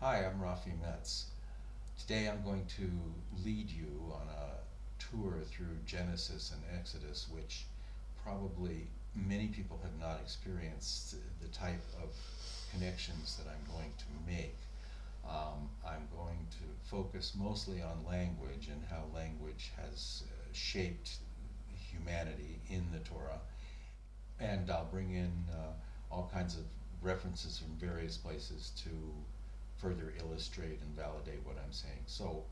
Hi, I'm Rafi Metz. Today I'm going to lead you on a tour through Genesis and Exodus, which probably many people have not experienced the type of connections that I'm going to make. I'm going to focus mostly on language and how language has shaped humanity in the Torah. And I'll bring in all kinds of references from various places to further illustrate and validate what I'm saying. So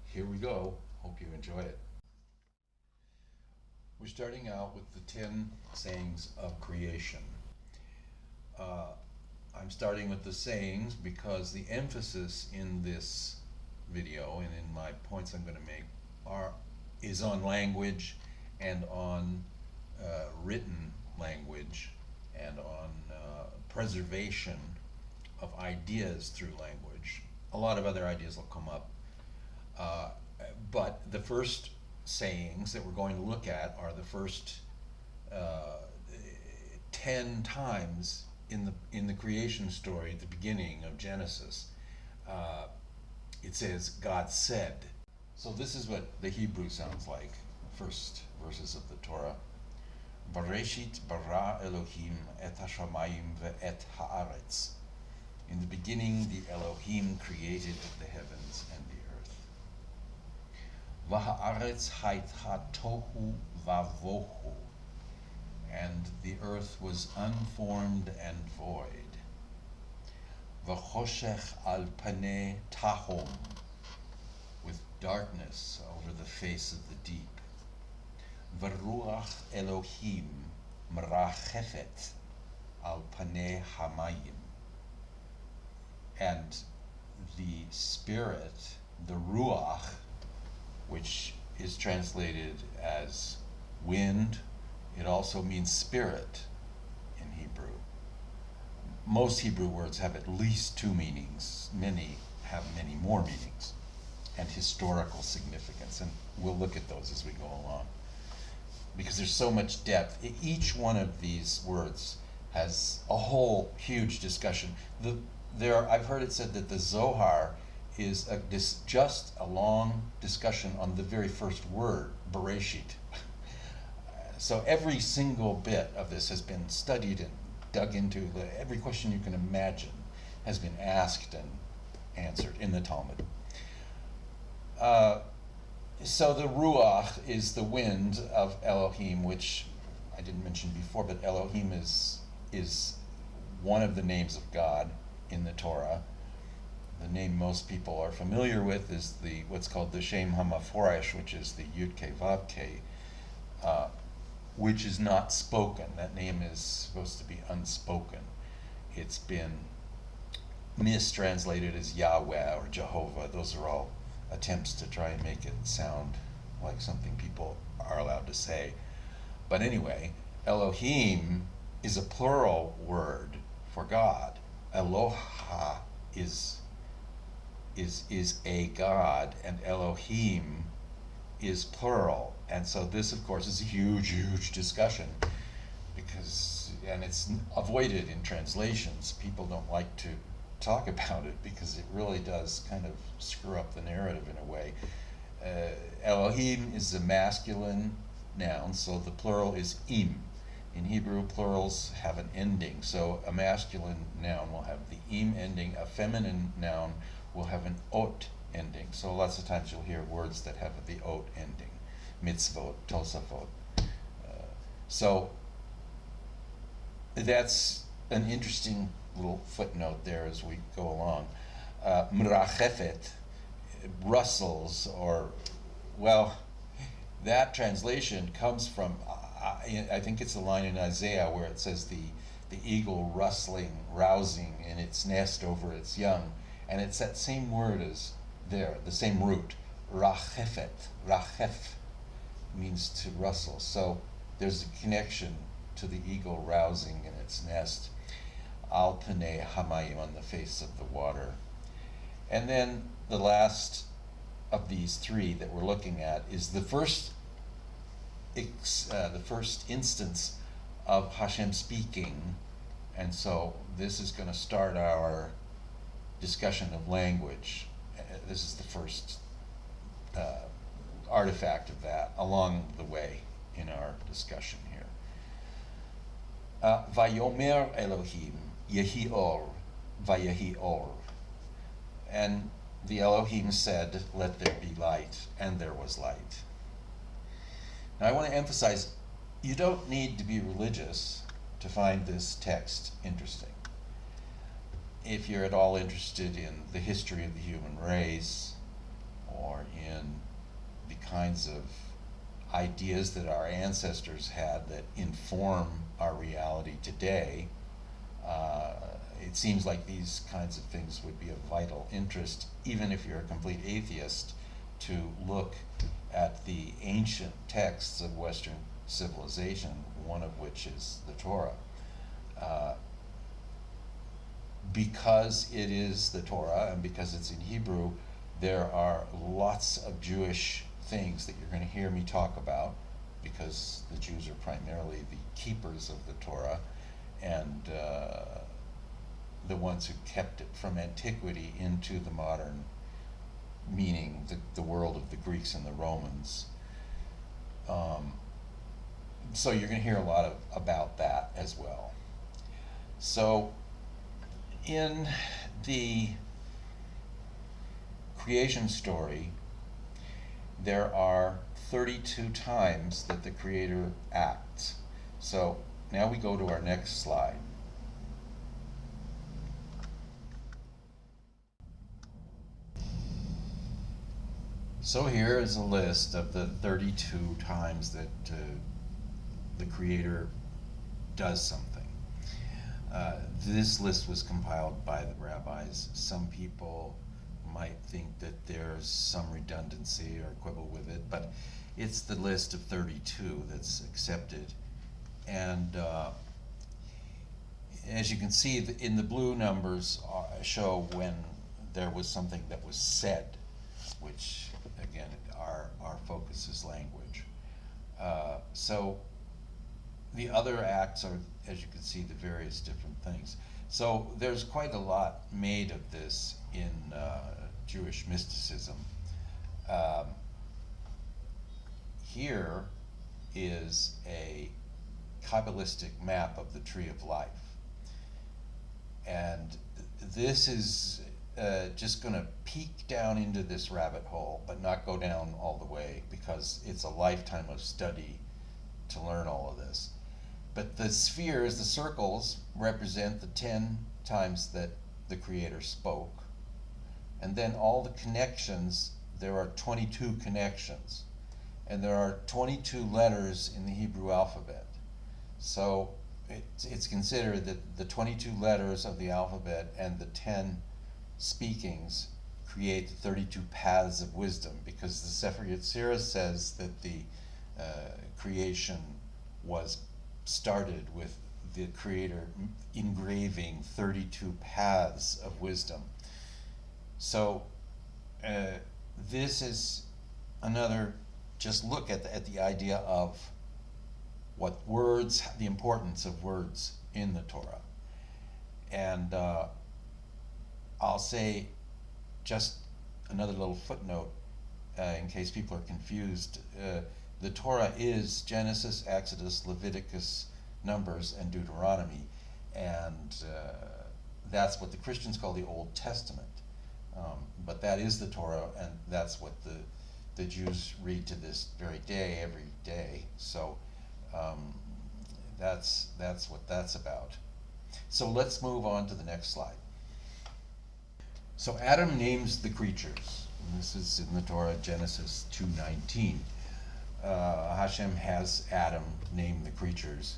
here we go. Hope you enjoy it. We're starting out with the 10 sayings of creation. I'm starting with the sayings because the emphasis in this video and in my points I'm going to make is on language and on written language and on preservation of ideas through language. A lot of other ideas will come up. But the first sayings that we're going to look at are the first 10 times in the creation story at the beginning of Genesis. It says, God said. So this is what the Hebrew sounds like, first verses of the Torah. Bereshit bara Elohim et hashamayim ve'et haaretz. In the beginning, the Elohim created the heavens and the earth. V'haaretz haitha tohu vavohu. And the earth was unformed and void. V'choshech al panei tahom. With darkness over the face of the deep. V'ruach Elohim mrachefet al panei hamayim. And the spirit, the ruach, which is translated as wind, it also means spirit in Hebrew. Most Hebrew words have at least two meanings. Many have many more meanings and historical significance, and we'll look at those as we go along because there's so much depth. Each one of these words has a whole huge discussion. I've heard it said that the Zohar is just a long discussion on the very first word, Bereshit. So every single bit of this has been studied and dug into. Every question you can imagine has been asked and answered in the Talmud. So the Ruach is the wind of Elohim, which I didn't mention before, but Elohim is one of the names of God in the Torah. The name most people are familiar with is what's called the Shem HaMaforesh, which is the Yud Ke Vav Ke, which is not spoken. That name is supposed to be unspoken. It's been mistranslated as Yahweh or Jehovah. Those are all attempts to try and make it sound like something people are allowed to say. But anyway, Elohim is a plural word for God. Eloha is a God, and Elohim is plural. And so this, of course, is a huge discussion and it's avoided in translations. People don't like to talk about it because it really does kind of screw up the narrative in a way. Elohim is a masculine noun, so the plural is im. In Hebrew, plurals have an ending, so a masculine noun will have the im ending, a feminine noun will have an ot ending. So lots of times you'll hear words that have the ot ending, mitzvot, tosafot. So that's an interesting little footnote there as we go along. Mrachefet, rustles, that translation comes from, I think it's a line in Isaiah where it says the eagle rousing in its nest over its young, and it's that same word as there, the same root, rachefet. Rachef means to rustle. So there's a connection to the eagle rousing in its nest. Al panei hamayim, on the face of the water. And then the last of these three that we're looking at is the first instance of Hashem speaking. And so this is going to start our discussion of language. This is the first artifact of that along the way in our discussion here. Vayomer Elohim Yehi Or Vayehi Or. And the Elohim said, let there be light, and there was light. Now I want to emphasize, you don't need to be religious to find this text interesting. If you're at all interested in the history of the human race, or in the kinds of ideas that our ancestors had that inform our reality today, it seems like these kinds of things would be of vital interest, even if you're a complete atheist, to look at the ancient texts of Western civilization, one of which is the Torah. Because it is the Torah and because it's in Hebrew, there are lots of Jewish things that you're going to hear me talk about, because the Jews are primarily the keepers of the Torah and the ones who kept it from antiquity into the modern meaning, the world of the Greeks and the Romans. So you're going to hear a lot about that as well. So in the creation story, there are 32 times that the Creator acts. So now we go to our next slide. So here is a list of the 32 times that the Creator does something. This list was compiled by the rabbis. Some people might think that there's some redundancy or quibble with it, but it's the list of 32 that's accepted. And as you can see, in the blue numbers show when there was something that was said, which again, our focus is language. So the other acts are, as you can see, the various different things. So there's quite a lot made of this in Jewish mysticism. Here is a Kabbalistic map of the Tree of Life. And this is just going to peek down into this rabbit hole, but not go down all the way, because it's a lifetime of study to learn all of this. But the spheres, the circles, represent the 10 times that the Creator spoke. And then all the connections, there are 22 connections. And there are 22 letters in the Hebrew alphabet. So it's considered that the 22 letters of the alphabet and the 10 speakings create the 32 paths of wisdom, because the Sefer Yetzirah says that the creation was started with the Creator engraving 32 paths of wisdom. So this is another just look at the idea of what words, the importance of words in the Torah. And I'll say just another little footnote in case people are confused. The Torah is Genesis, Exodus, Leviticus, Numbers, and Deuteronomy. And that's what the Christians call the Old Testament. But that is the Torah, and that's what the Jews read to this very day, every day. So that's what that's about. So let's move on to the next slide. So Adam names the creatures. And this is in the Torah, Genesis 2:19. Hashem has Adam name the creatures,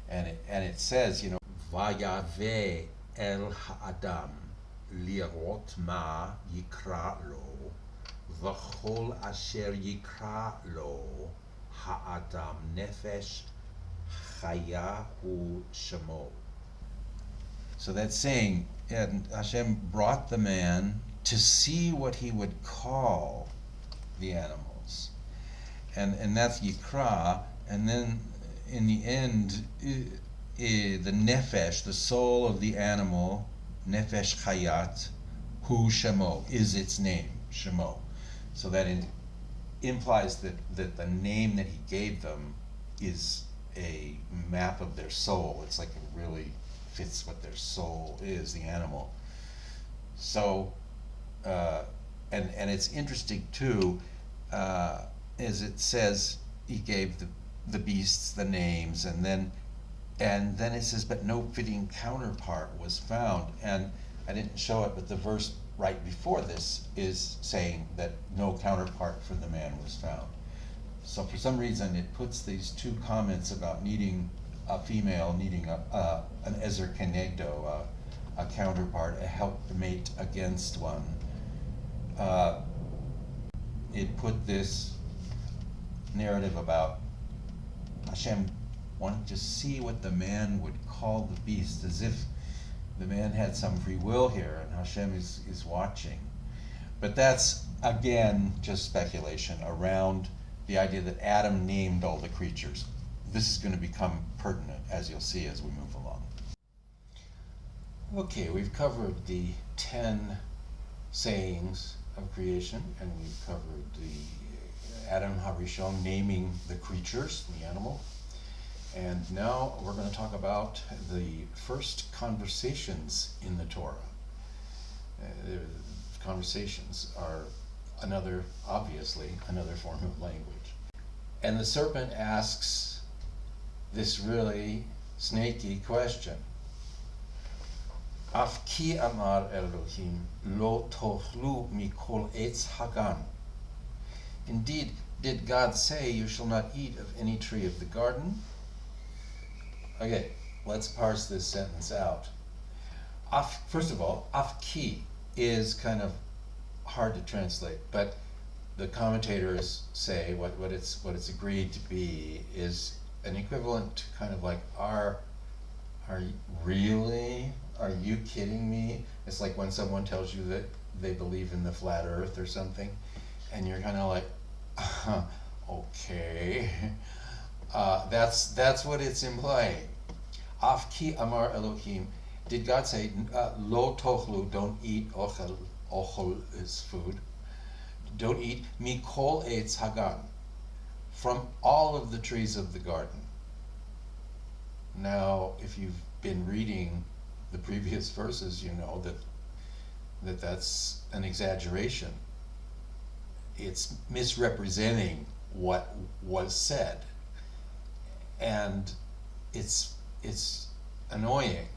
and it says, Vayave el ha'adam lirot ma yikra lo, v'chol asher yikra lo ha'adam nefesh chaya hu shemo. So that's saying, and Hashem brought the man to see what he would call the animals. And that's Yikra, and then in the end, the nefesh, the soul of the animal, nefesh chayat, Hu Shemo is its name, Shemo. So that implies that the name that he gave them is a map of their soul. It's like it really fits what their soul is, the animal. So, and it's interesting too, as it says, he gave the beasts the names, and then it says, but no fitting counterpart was found. And I didn't show it, but the verse right before this is saying that no counterpart for the man was found. So for some reason, it puts these two comments about needing a female, needing an ezer kenegdo, a counterpart, a helpmate against one. It put this narrative about Hashem wanting to see what the man would call the beast, as if the man had some free will here and Hashem is watching. But that's, again, just speculation around the idea that Adam named all the creatures. This is going to become pertinent, as you'll see as we move along. Okay, we've covered the 10 sayings of creation, and we've covered the Adam HaRishon naming the creatures, the animal. And now we're going to talk about the first conversations in the Torah. Conversations are obviously another form of language. And the serpent asks this really snaky question. Af ki amar Elohim lo tochlu mikol eitz hagan. Indeed, did God say you shall not eat of any tree of the garden? Okay, let's parse this sentence out. First of all, af ki is kind of hard to translate, but the commentators say what it's agreed to be is an equivalent to kind of like are you really? Are you kidding me? It's like when someone tells you that they believe in the flat earth or something, and you're kind of like, okay. That's what it's implying. Af ki amar Elohim, did God say, lo tochlu, don't eat, ochel is food, don't eat, mikol eitz hagan, from all of the trees of the garden. Now, if you've been reading the previous verses, you know that that's an exaggeration. It's misrepresenting what was said, and it's annoying.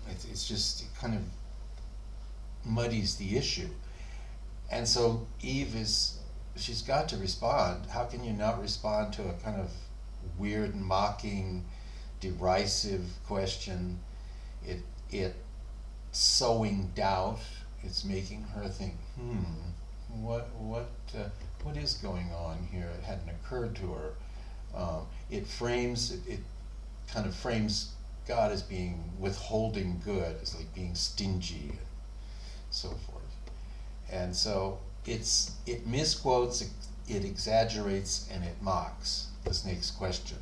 It's just, it kind of muddies the issue. And so Eve she's got to respond. How can you not respond to a kind of weird, mocking, derisive question? It sowing doubt. It's making her think, what is going on here? It hadn't occurred to her. It kind of frames God as being withholding good, as like being stingy and so forth. And so it misquotes, it exaggerates, and it mocks the snake's question,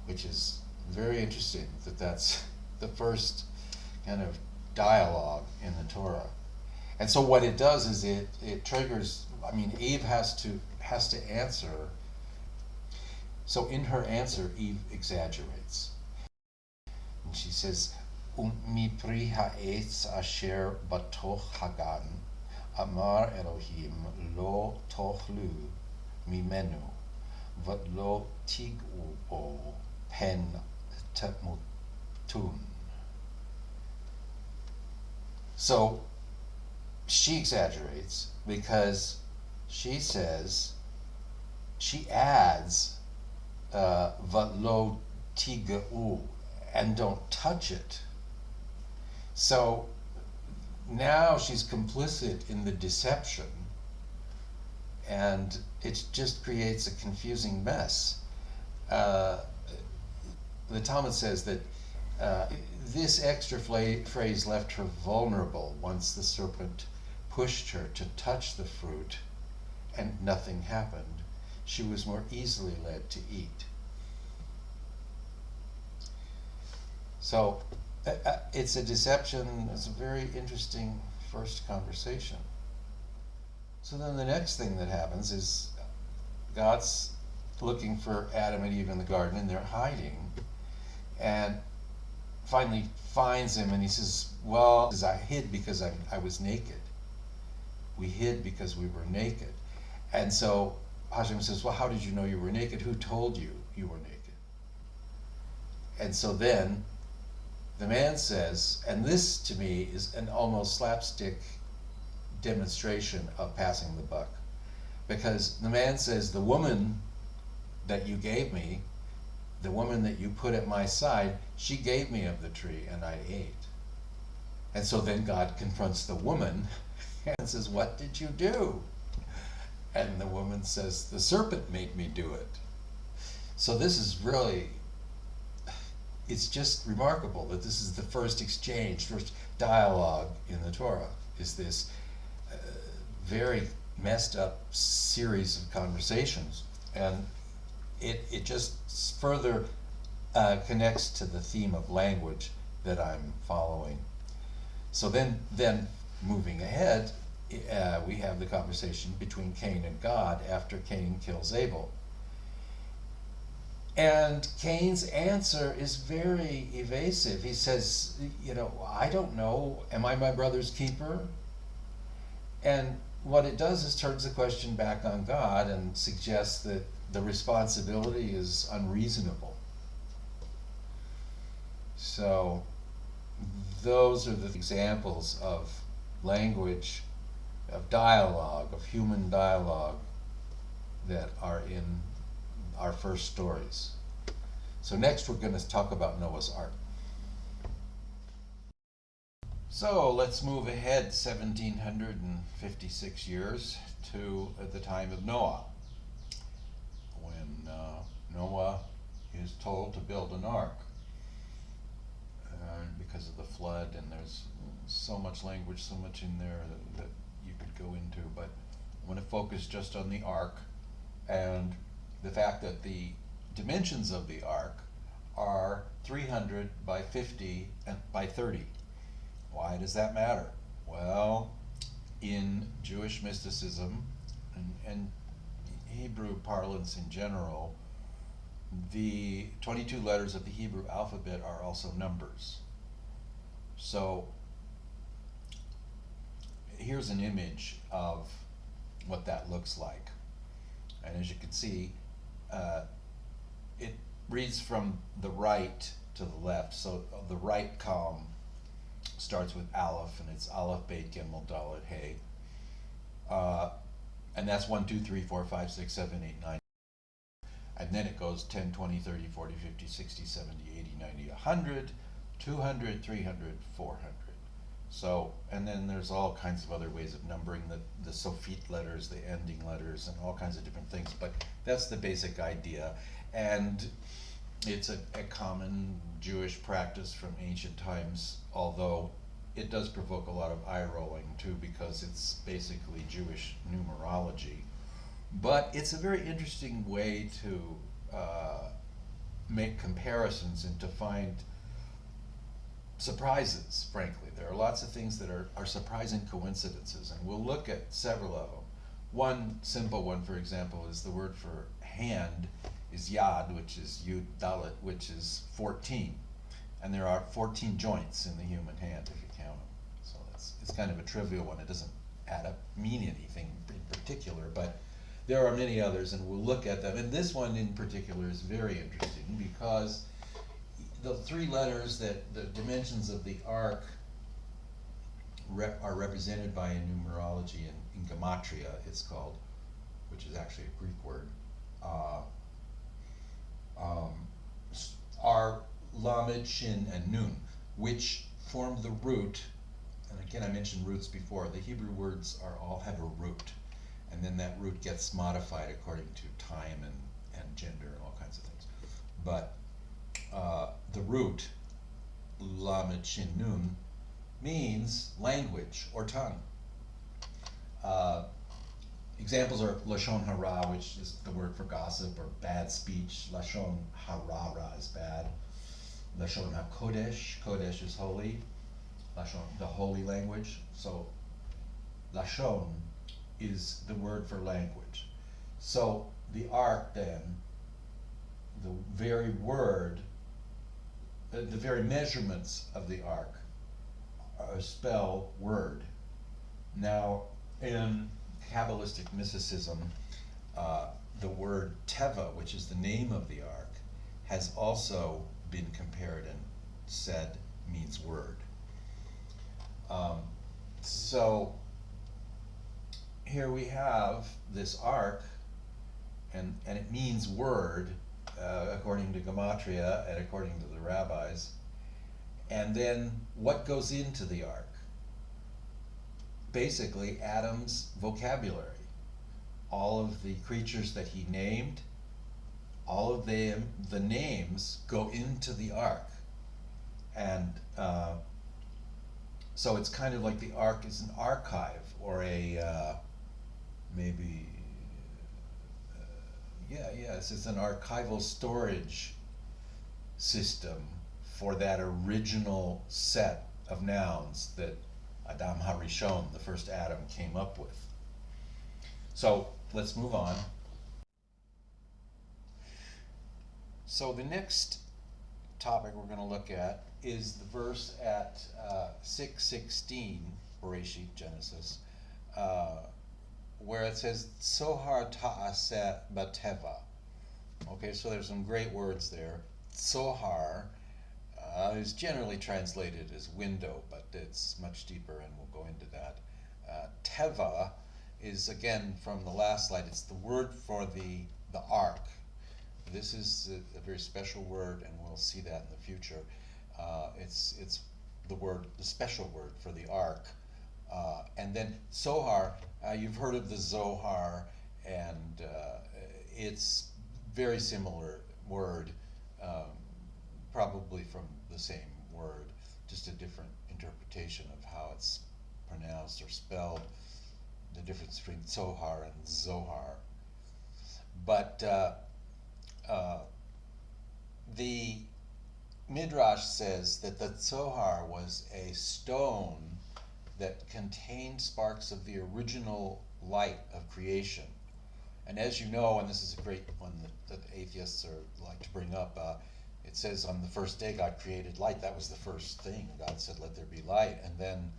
which is very interesting that's the first kind of dialogue in the Torah. And so what it does is it triggers, Eve has to answer. So in her answer, Eve exaggerates. And she says, Mi pri ha'etz asher batoch hagan, amar Elohim lo tochlu mimenu, v'lo tig'u bo pen temutun. So she exaggerates because she adds v'lo tig'u, and don't touch it. So now she's complicit in the deception, and it just creates a confusing mess. The Talmud says that this extra phrase left her vulnerable once the serpent pushed her to touch the fruit and nothing happened. She was more easily led to eat. So it's a deception. It's a very interesting first conversation. So then the next thing that happens is God's looking for Adam and Eve in the garden, and they're hiding, and finally finds him, and he says, well, I hid because I was naked. We hid because we were naked. And so Hashem says, well, how did you know you were naked? Who told you you were naked? And so then the man says, and this to me is an almost slapstick demonstration of passing the buck, because the man says, the woman that you gave me, the woman that you put at my side, she gave me of the tree and I ate. And so then God confronts the woman and says, what did you do? And the woman says, the serpent made me do it. So this is really, it's just remarkable that this is the first exchange, first dialogue in the Torah, is this very messed up series of conversations. And it just further connects to the theme of language that I'm following. So then moving ahead, we have the conversation between Cain and God after Cain kills Abel. And Cain's answer is very evasive. He says, I don't know, am I my brother's keeper? And what it does is turns the question back on God and suggests that the responsibility is unreasonable. So those are the examples of language, of dialogue, of human dialogue that are in our first stories. So next we're going to talk about Noah's Ark. So let's move ahead 1756 years to the time of Noah, when Noah is told to build an ark because of the flood, and there's so much language, so much in there that you could go into, but I want to focus just on the ark and the fact that the dimensions of the ark are 300 by 50 and by 30. Why does that matter? Well, in Jewish mysticism and Hebrew parlance in general, the 22 letters of the Hebrew alphabet are also numbers. So here's an image of what that looks like. And as you can see, it reads from the right to the left. So the right column starts with Aleph, and it's Aleph, Beit, Gimel, Dalet, Hey. And that's 1, 2, 3, 4, 5, 6, 7, 8, 9. And then it goes 10, 20, 30, 40, 50, 60, 70, 80, 90, 100, 200, 300, 400. So, and then there's all kinds of other ways of numbering the Sophite letters, the ending letters, and all kinds of different things. But that's the basic idea. And it's a common Jewish practice from ancient times, although it does provoke a lot of eye rolling too, because it's basically Jewish numerology. But it's a very interesting way to make comparisons and to find surprises, frankly. There are lots of things that are surprising coincidences, and we'll look at several of them. One simple one, for example, is the word for hand is yad, which is yud dalet, which is 14. And there are 14 joints in the human hand if you count them. So it's kind of a trivial one. It doesn't mean anything in particular, but there are many others, and we'll look at them. And this one in particular is very interesting because the three letters that the dimensions of the ark are represented by a numerology in gematria, it's called, which is actually a Greek word, are Lamed, Shin, and Nun, which form the root. And again, I mentioned roots before. The Hebrew words all have a root, and then that root gets modified according to time and gender and all kinds of things. But the root, Lamed, Shin, Nun, means language or tongue. Examples are Lashon Hara, which is the word for gossip or bad speech. Lashon Harara is bad. Lashon HaKodesh, Kodesh is holy. Lashon, the holy language. So lashon is the word for language. So the ark then, the very word, the very measurements of the ark spell word. Now, in Kabbalistic mysticism, the word Teva, which is the name of the ark, has also been compared and said means word. So here we have this ark, and it means word, according to Gematria and according to the rabbis. And then what goes into the ark? Basically, Adam's vocabulary. All of the creatures that he named, all of them, the names go into the ark. And so it's kind of like the ark is an archive, or a maybe, it's an archival storage system for that original set of nouns that Adam HaRishon, the first Adam, came up with. So let's move on. So the next topic we're going to look at is the verse at 6:16, Bereshit, Genesis, where it says, Tzohar ta'aseh b'teva. Okay, so there's some great words there. Tzohar is generally translated as window, but it's much deeper, and we'll go into that. Teva is, again, from the last slide, it's the word for the ark. This is a very special word, and we'll see that in the future. It's the special word for the ark. And then Zohar, you've heard of the Zohar, and it's very similar word, probably from the same word, just a different interpretation of how it's pronounced or spelled, the difference between Zohar and Zohar. But the Midrash says that the Tzohar was a stone that contained sparks of the original light of creation. And as you know, and this is a great one that atheists like to bring up, it says on the first day God created light. That was the first thing. God said, let there be light. And then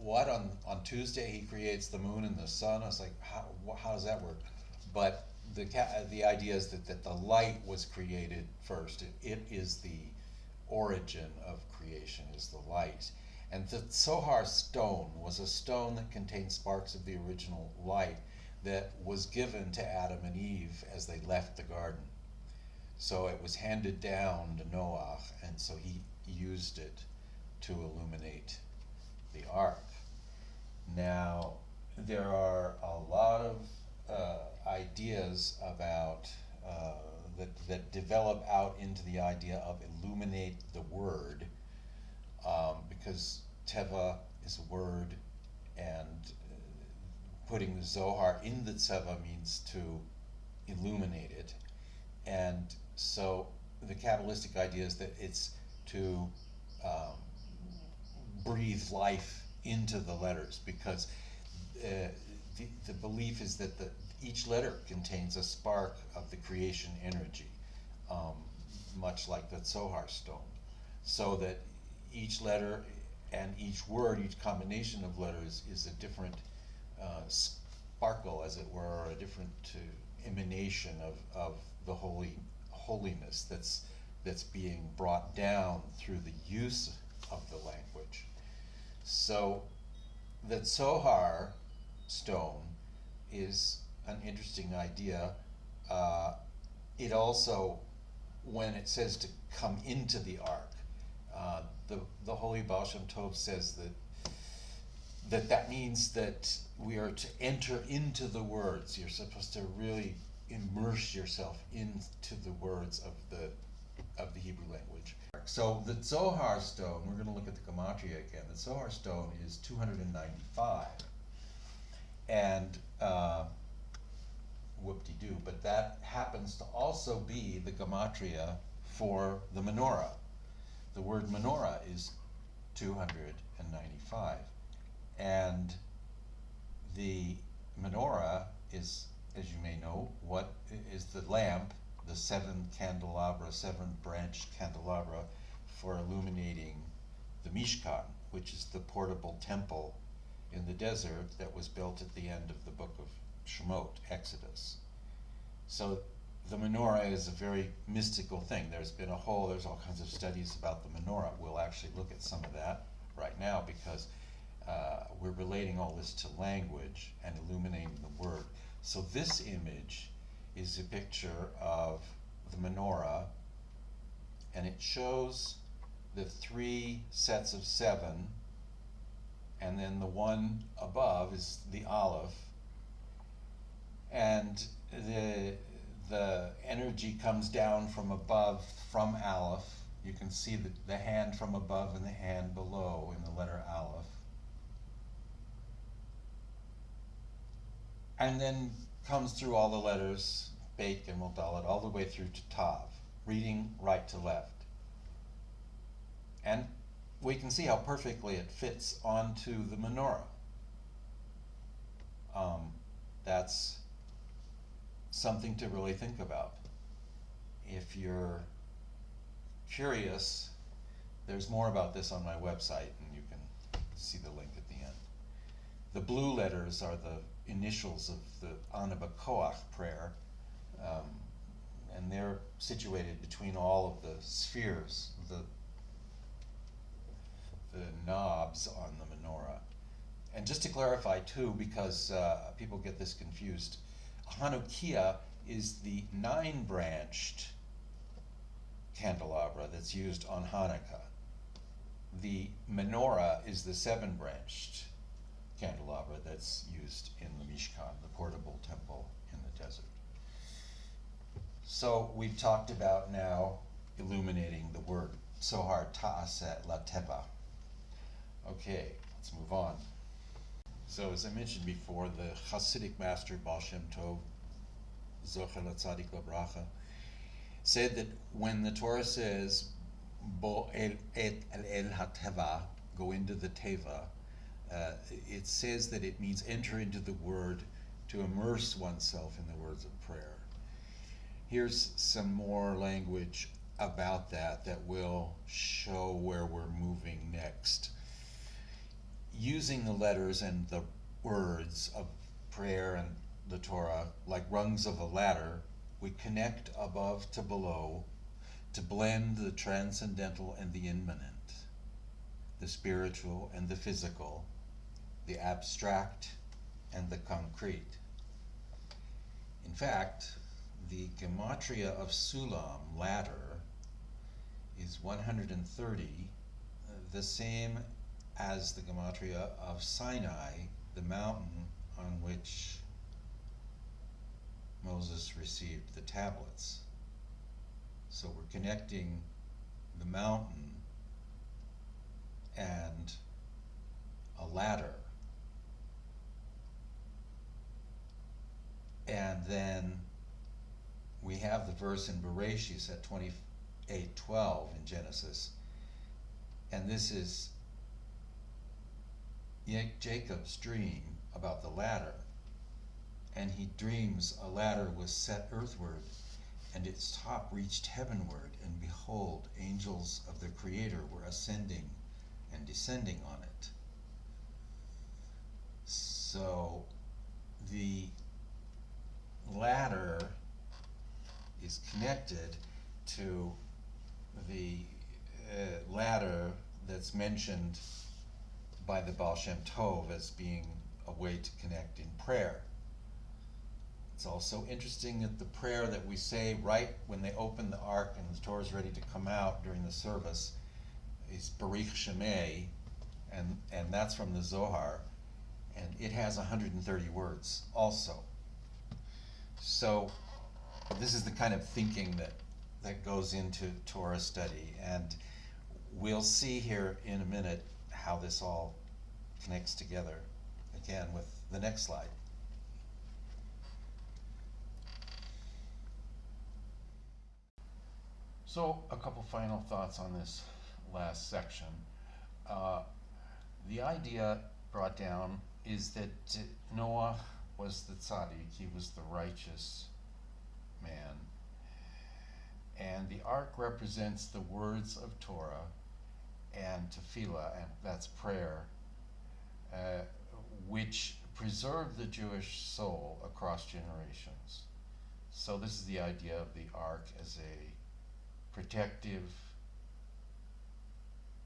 on Tuesday he creates the moon and the sun. I was like, how does that work? But the idea is that the light was created first. It is the origin of creation, is the light. And the Tzohar Stone was a stone that contained sparks of the original light that was given to Adam and Eve as they left the garden. So it was handed down to Noah, and so he used it to illuminate the ark. Now, there are a lot of ideas about that develop out into the idea of illuminate the word, because Teva is a word, and putting the Zohar in the Teva means to illuminate it. And so the Kabbalistic idea is that it's to breathe life into the letters, because the belief is that each letter contains a spark of the creation energy, much like the Tzohar Stone. So that each letter and each word, each combination of letters is a different sparkle, as it were, or a different emanation of the holiness that's being brought down through the use of the language. So the Tzohar Stone is an interesting idea. It also, when it says to come into the ark, the Holy Baal Shem Tov says that means that we are to enter into the words. You're supposed to really immerse yourself into the words of the Hebrew language. So the Tzohar Stone, we're going to look at the Gematria again. The Tzohar Stone is 295. And whoop-de-doo, but that happens to also be the Gematria for the Menorah. The word Menorah is 295. And menorah is, as you may know, what is the lamp, the seven branched candelabra for illuminating the Mishkan, which is the portable temple in the desert that was built at the end of the book of Shemot, Exodus. So the menorah is a very mystical thing. There's all kinds of studies about the menorah. We'll actually look at some of that right now because we're relating all this to language and illuminating the word. So this image is a picture of the menorah, and it shows the 3 sets of 7, and then the one above is the Aleph, and the energy comes down from above from Aleph. You can see the hand from above and the hand below in the letter Aleph. And then comes through all the letters, Beit and Dalet, all the way through to Tav, reading right to left. And we can see how perfectly it fits onto the menorah. That's something to really think about. If you're curious, there's more about this on my website, and you can see the link at the end. The blue letters are the initials of the Anaba Koach prayer, and they're situated between all of the spheres, the knobs on the menorah. And just to clarify too, because people get this confused, Hanukkah is the 9-branched candelabra that's used on Hanukkah. The menorah is the 7-branched candelabra that's used in the Mishkan, the portable temple in the desert. So we've talked about now illuminating the word Tzohar Ta'aseh La Teva. Okay, let's move on. So as I mentioned before, the Hasidic master Baal Shem Tov, Zocher Latzadik Labracha, said that when the Torah says Bo el HaTeva, go into the Teva, it says that it means enter into the word, to immerse oneself in the words of prayer. Here's some more language about that will show where we're moving next. Using the letters and the words of prayer and the Torah like rungs of a ladder, we connect above to below to blend the transcendental and the immanent, the spiritual and the physical, the abstract and the concrete. In fact, the gematria of Sulam, ladder, is 130, the same as the gematria of Sinai, the mountain on which Moses received the tablets. So we're connecting the mountain and a ladder. And then we have the verse in Bereshit at 28:12 in Genesis. And this is Jacob's dream about the ladder. And he dreams a ladder was set earthward, and its top reached heavenward, and behold, angels of the Creator were ascending and descending on it. So the ladder is connected to the ladder that's mentioned by the Baal Shem Tov as being a way to connect in prayer. It's also interesting that the prayer that we say right when they open the ark and the Torah is ready to come out during the service is Barich Shemei, and that's from the Zohar, and it has 130 words also. So this is the kind of thinking that goes into Torah study, and we'll see here in a minute how this all connects together, again with the next slide. So a couple final thoughts on this last section. The idea brought down is that Noah was the tzaddik, he was the righteous man. And the ark represents the words of Torah and tefillah, and that's prayer, which preserve the Jewish soul across generations. So this is the idea of the ark as a protective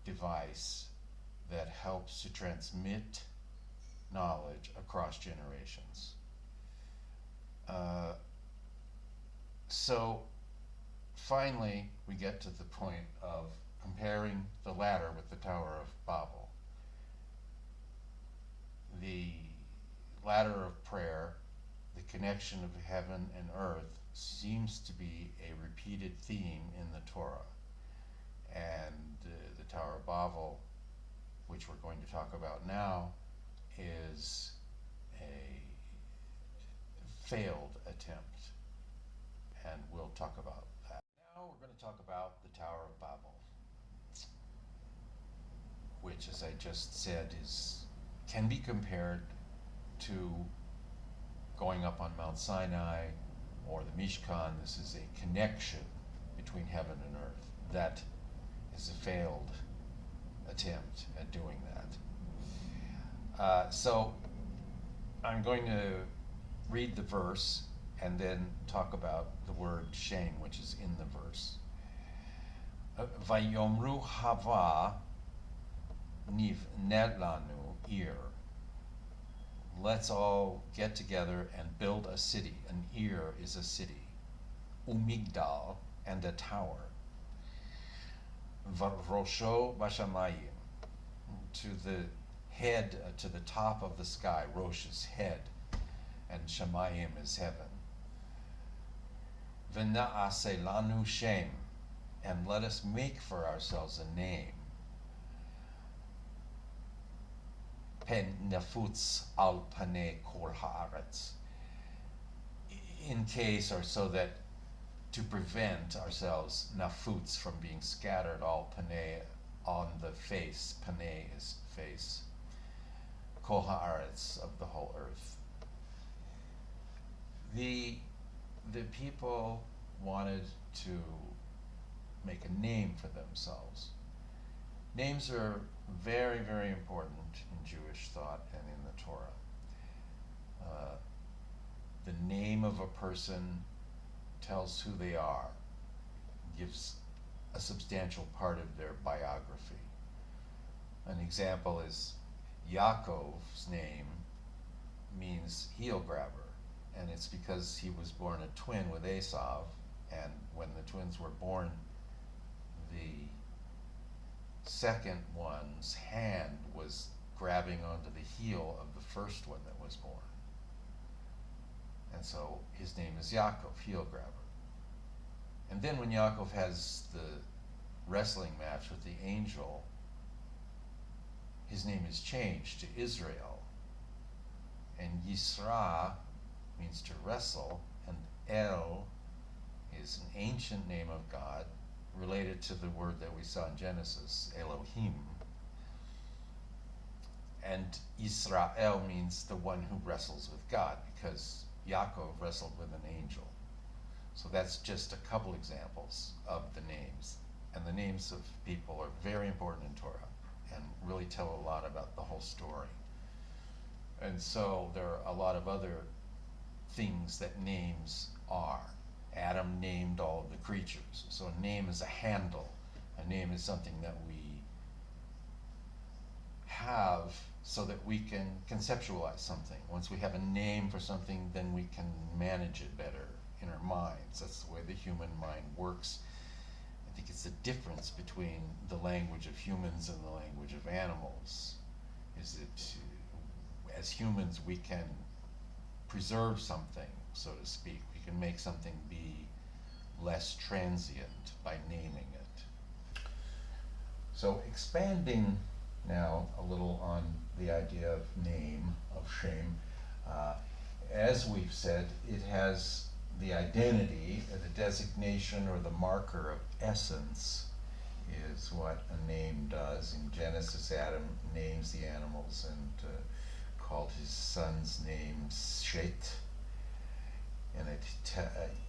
device that helps to transmit knowledge across generations. So finally, we get to the point of comparing the ladder with the Tower of Babel. The ladder of prayer, the connection of heaven and earth, seems to be a repeated theme in the Torah. And the Tower of Babel, which we're going to talk about now, is a failed attempt. And we'll talk about that. Now we're going to talk about the Tower of Babel, which, as I just said, can be compared to going up on Mount Sinai or the Mishkan. This is a connection between heaven and earth. That is a failed attempt at doing that. So I'm going to read the verse and then talk about the word Shem, which is in the verse. Vayomru hava nivned lanu ir. Let's all get together and build a city. An ir is a city. Umigdal, and a tower. Rosho bashamayim, to the head, to the top of the sky. Rosh is head, and shamayim is heaven. V'na'aseh lanu shem, and let us make for ourselves a name. Pen nafutz al panei kol haaretz, in case, or so that, to prevent ourselves, nafutz, from being scattered, al panei, on the face. Panei is face. Kol haaretz, of the whole earth. The people wanted to make a name for themselves. Names are very, very important in Jewish thought and in the Torah. The name of a person tells who they are, gives a substantial part of their biography. An example is Yaakov's name means heel grabber, and it's because he was born a twin with Esav, and when the twins were born, the second one's hand was grabbing onto the heel of the first one that was born. And so his name is Yaakov, heel grabber. And then when Yaakov has the wrestling match with the angel, his name is changed to Israel. And Yisra means to wrestle, and El is an ancient name of God, related to the word that we saw in Genesis, Elohim. And Israel means the one who wrestles with God, because Yaakov wrestled with an angel. So that's just a couple examples of the names. And the names of people are very important in Torah and really tell a lot about the whole story. And so there are a lot of other things that names are. Adam named all of the creatures. So a name is a handle. A name is something that we have so that we can conceptualize something. Once we have a name for something, then we can manage it better in our minds. That's the way the human mind works. I think it's the difference between the language of humans and the language of animals. Is that as humans we can preserve something, so to speak. We can make something be less transient by naming it. So expanding now a little on the idea of name, of Shem, as we've said, it has the identity, the designation or the marker of essence is what a name does. In Genesis, Adam names the animals and called his son's name Shet, and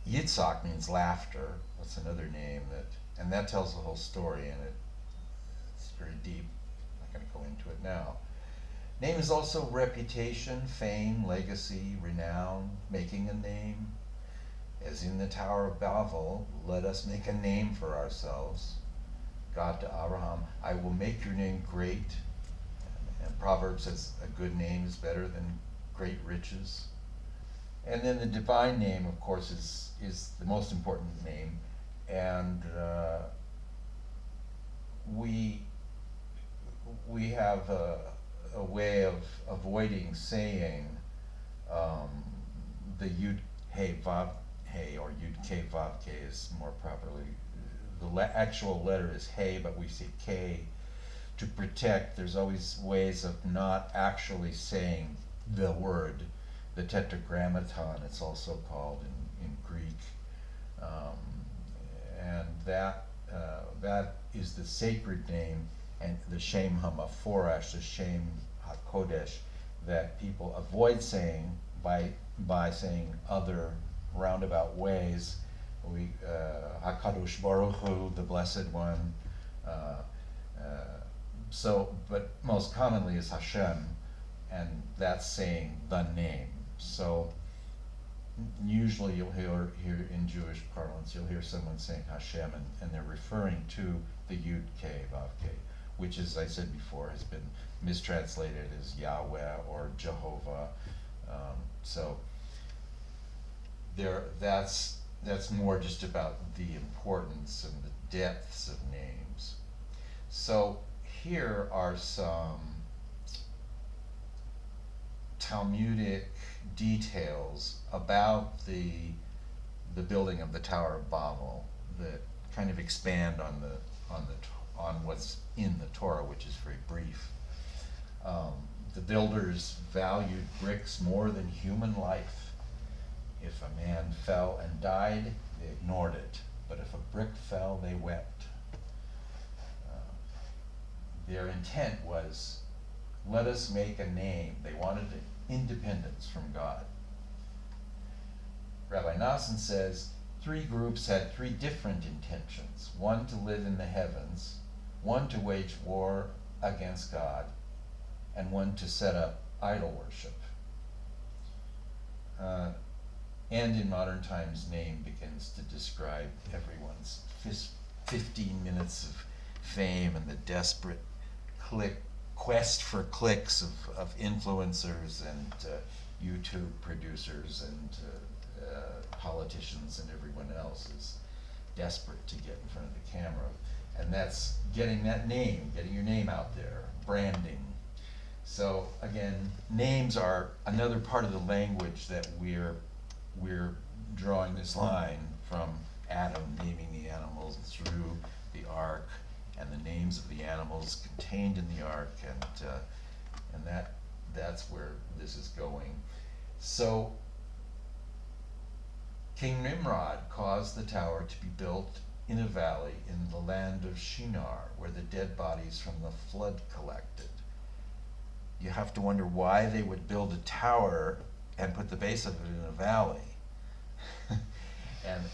Yitzhak means laughter. That's another name and that tells the whole story, and it's very deep. I'm not going to go into it now. Name is also reputation, fame, legacy, renown, making a name. As in the Tower of Babel, let us make a name for ourselves. God to Abraham, I will make your name great. And Proverbs says a good name is better than great riches. And then the divine name, of course, is the most important name. And we have a way of avoiding saying the Yud Hey Vav Hey, or Yud K Vav K is more properly. The actual letter is Hey, but we say K to protect. There's always ways of not actually saying the word, the tetragrammaton, it's also called in Greek, and that is the sacred name, and the Shem HaMaforash, the Shem HaKodesh, that people avoid saying by saying other roundabout ways. We HaKadosh Baruch Hu, the Blessed One. But most commonly is Hashem, and that's saying the name. So usually you'll hear in Jewish parlance, you'll hear someone saying Hashem, and they're referring to the Yud K Vav K, which, as I said before, has been mistranslated as Yahweh or Jehovah. So that's more just about the importance and the depths of names. So here are some Talmudic details about the building of the Tower of Babel that kind of expand on what's in the Torah, which is very brief. The builders valued bricks more than human life. If a man fell and died, they ignored it, but if a brick fell, they wept. Their intent was, let us make a name. They wanted independence from God. Rabbi Nassim says, 3 groups had 3 different intentions. One to live in the heavens, one to wage war against God, and one to set up idol worship. And in modern times, name begins to describe everyone's 15 minutes of fame and the desperate quest for clicks of influencers and YouTube producers and politicians, and everyone else is desperate to get in front of the camera. And that's getting that name, getting your name out there, branding. So again, names are another part of the language that we're drawing this line from Adam naming the animals through the ark, and the names of the animals contained in the ark, and that's where this is going. So King Nimrod caused the tower to be built in a valley in the land of Shinar, where the dead bodies from the flood collected. You have to wonder why they would build a tower and put the base of it in a valley.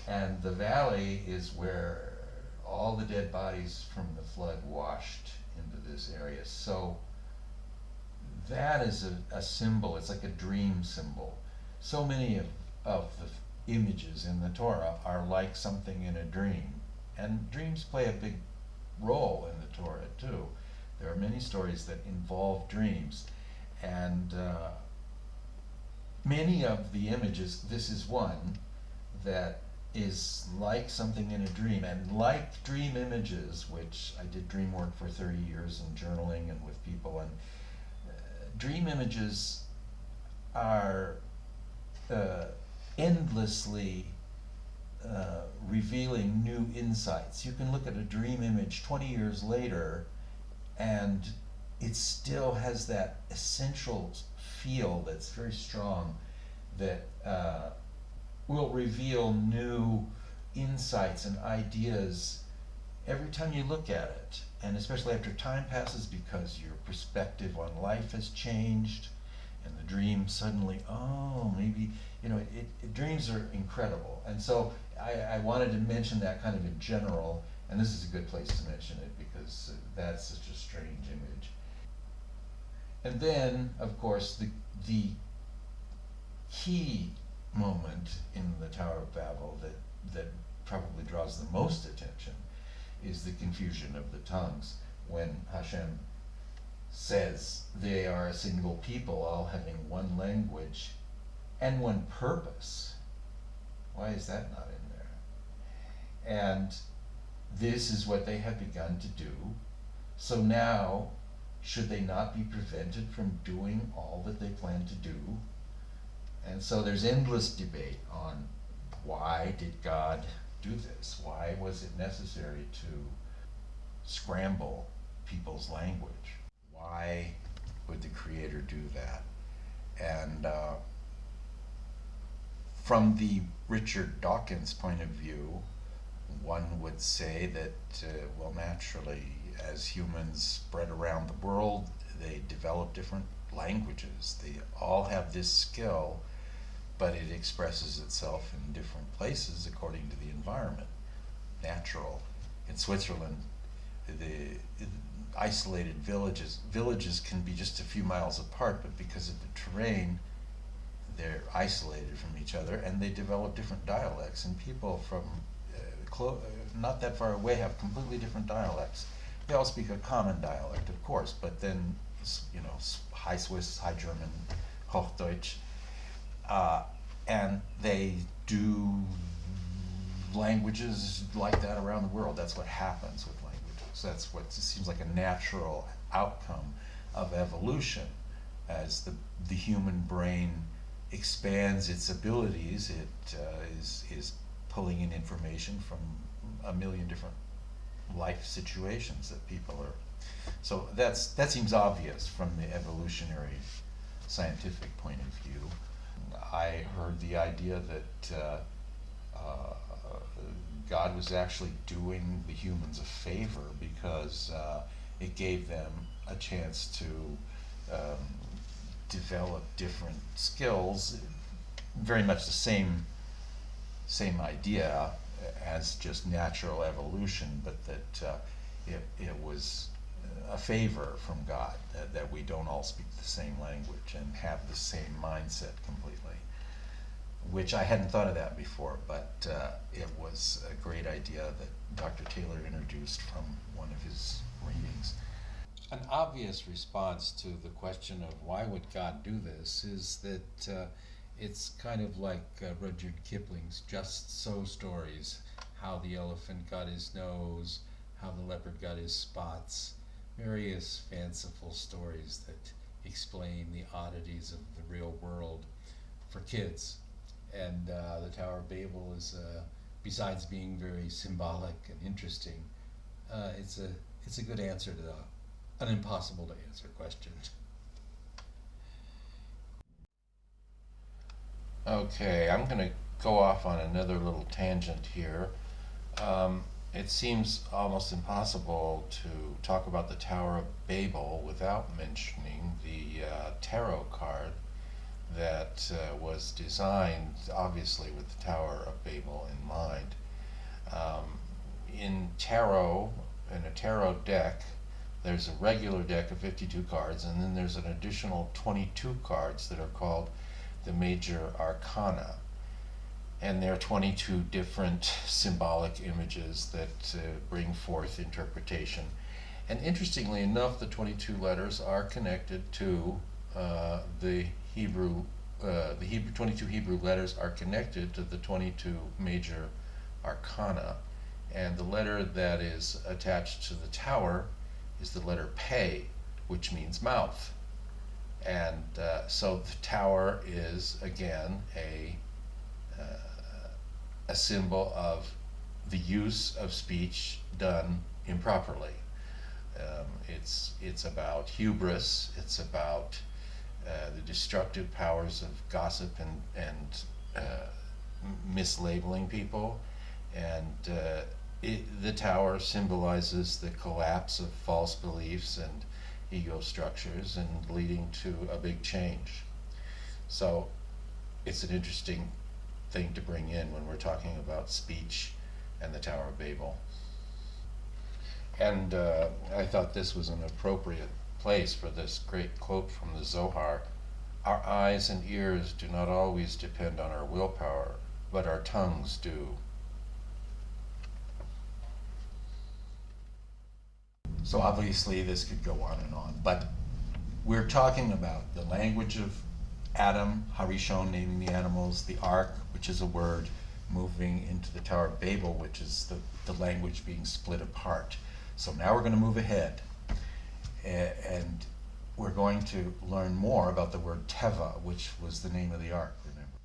and the valley is where all the dead bodies from the flood washed into this area. So that is a symbol. It's like a dream symbol. So many of the images in the Torah are like something in a dream. And dreams play a big role in the Torah too. There are many stories that involve dreams. And many of the images, this is one that is like something in a dream. And like dream images, which I did dream work for 30 years in journaling and with people, and dream images are endlessly revealing new insights. You can look at a dream image 20 years later and it still has that essential feel that's very strong, that will reveal new insights and ideas every time you look at it, and especially after time passes, because your perspective on life has changed and the dream dream, suddenly, oh, maybe, dreams are incredible. And so I wanted to mention that kind of in general, and this is a good place to mention it because that's such a strange image. And then, of course, the key moment in the Tower of Babel that probably draws the most attention is the confusion of the tongues, when Hashem says they are a single people, all having one language and one purpose. Why is that not in there? And this is what they have begun to do. So now, should they not be prevented from doing all that they plan to do? And so there's endless debate on why did God do this? Why was it necessary to scramble people's language? Why would the Creator do that? And from the Richard Dawkins point of view, one would say that, well, naturally, as humans spread around the world, they develop different languages. They all have this skill, but it expresses itself in different places according to the environment. Natural. In Switzerland, the isolated villages can be just a few miles apart, but because of the terrain, they're isolated from each other, and they develop different dialects. And people from not that far away have completely different dialects. They all speak a common dialect, of course, but then, High Swiss, High German, Hochdeutsch, and they do languages like that around the world. That's what happens with languages. That's what seems like a natural outcome of evolution. As the human brain expands its abilities, it is pulling in information from a million different life situations that people are. So that seems obvious from the evolutionary scientific point of view. I heard the idea that God was actually doing the humans a favor because it gave them a chance to develop different skills, very much the same idea as just natural evolution, but that it was a favor from God that we don't all speak the same language and have the same mindset completely, which I hadn't thought of that before, but it was a great idea that Dr. Taylor introduced from one of his readings. An obvious response to the question of why would God do this is that it's kind of like Rudyard Kipling's Just So stories, how the elephant got his nose, how the leopard got his spots, various fanciful stories that explain the oddities of the real world for kids. And the Tower of Babel is, besides being very symbolic and interesting, it's a good answer to an impossible to answer question. Okay, I'm going to go off on another little tangent here. It seems almost impossible to talk about the Tower of Babel without mentioning the tarot card that was designed, obviously, with the Tower of Babel in mind. In a tarot deck, there's a regular deck of 52 cards, and then there's an additional 22 cards that are called the major arcana. And there are 22 different symbolic images that bring forth interpretation. And interestingly enough, the 22 letters are connected to the 22 Hebrew letters are connected to the 22 major arcana. And the letter that is attached to the tower is the letter Pe, which means mouth. And so the tower is, again, a symbol of the use of speech done improperly. It's about hubris. It's about the destructive powers of gossip and mislabeling people. And the tower symbolizes the collapse of false beliefs and ego structures and leading to a big change. So it's an interesting thing to bring in when we're talking about speech and the Tower of Babel. And I thought this was an appropriate place for this great quote from the Zohar. Our eyes and ears do not always depend on our willpower, but our tongues do. So obviously this could go on, but we're talking about the language of Adam, Harishon, naming the animals, the ark, which is a word, moving into the Tower of Babel, which is the language being split apart. So now we're going to move ahead, and we're going to learn more about the word Teva, which was the name of the ark, remember.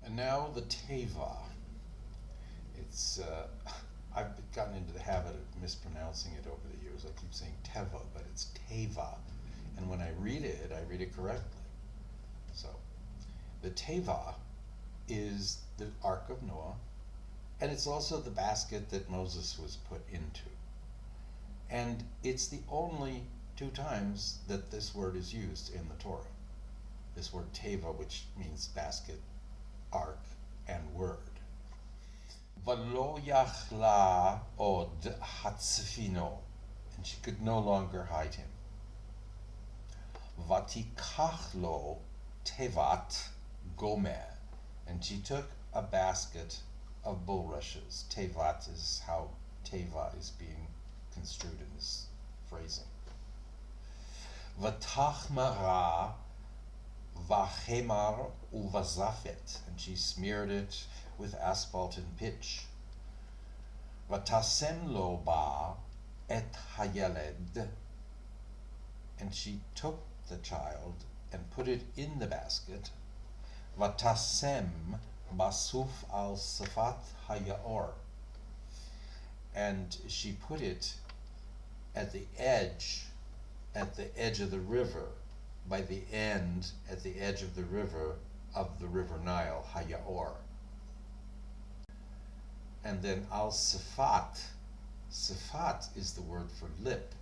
And now the Teva. It's I've gotten into the habit of mispronouncing it over the years. I keep saying Teva, but it's Teva. And when I read it correctly. So, the Teva is the Ark of Noah, and it's also the basket that Moses was put into. And it's the only 2 times that this word is used in the Torah. This word Teva, which means basket, ark, and word. V'lo yachla od hatzfino, and she could no longer hide him. Vatikach lo tevat gomer, and she took a basket of bulrushes. Tevat is how Teva is being construed in this phrasing. Vatachmara vachemar uvazafet, and she smeared it with asphalt and pitch. Vatasem lo ba et hayeled, and she took the child and put it in the basket. Vatasem basuf al safat hayaor, and she put it at the edge of the river, by the end, at the edge of the river Nile, Hayaor. And then al safat, safat is the word for lip,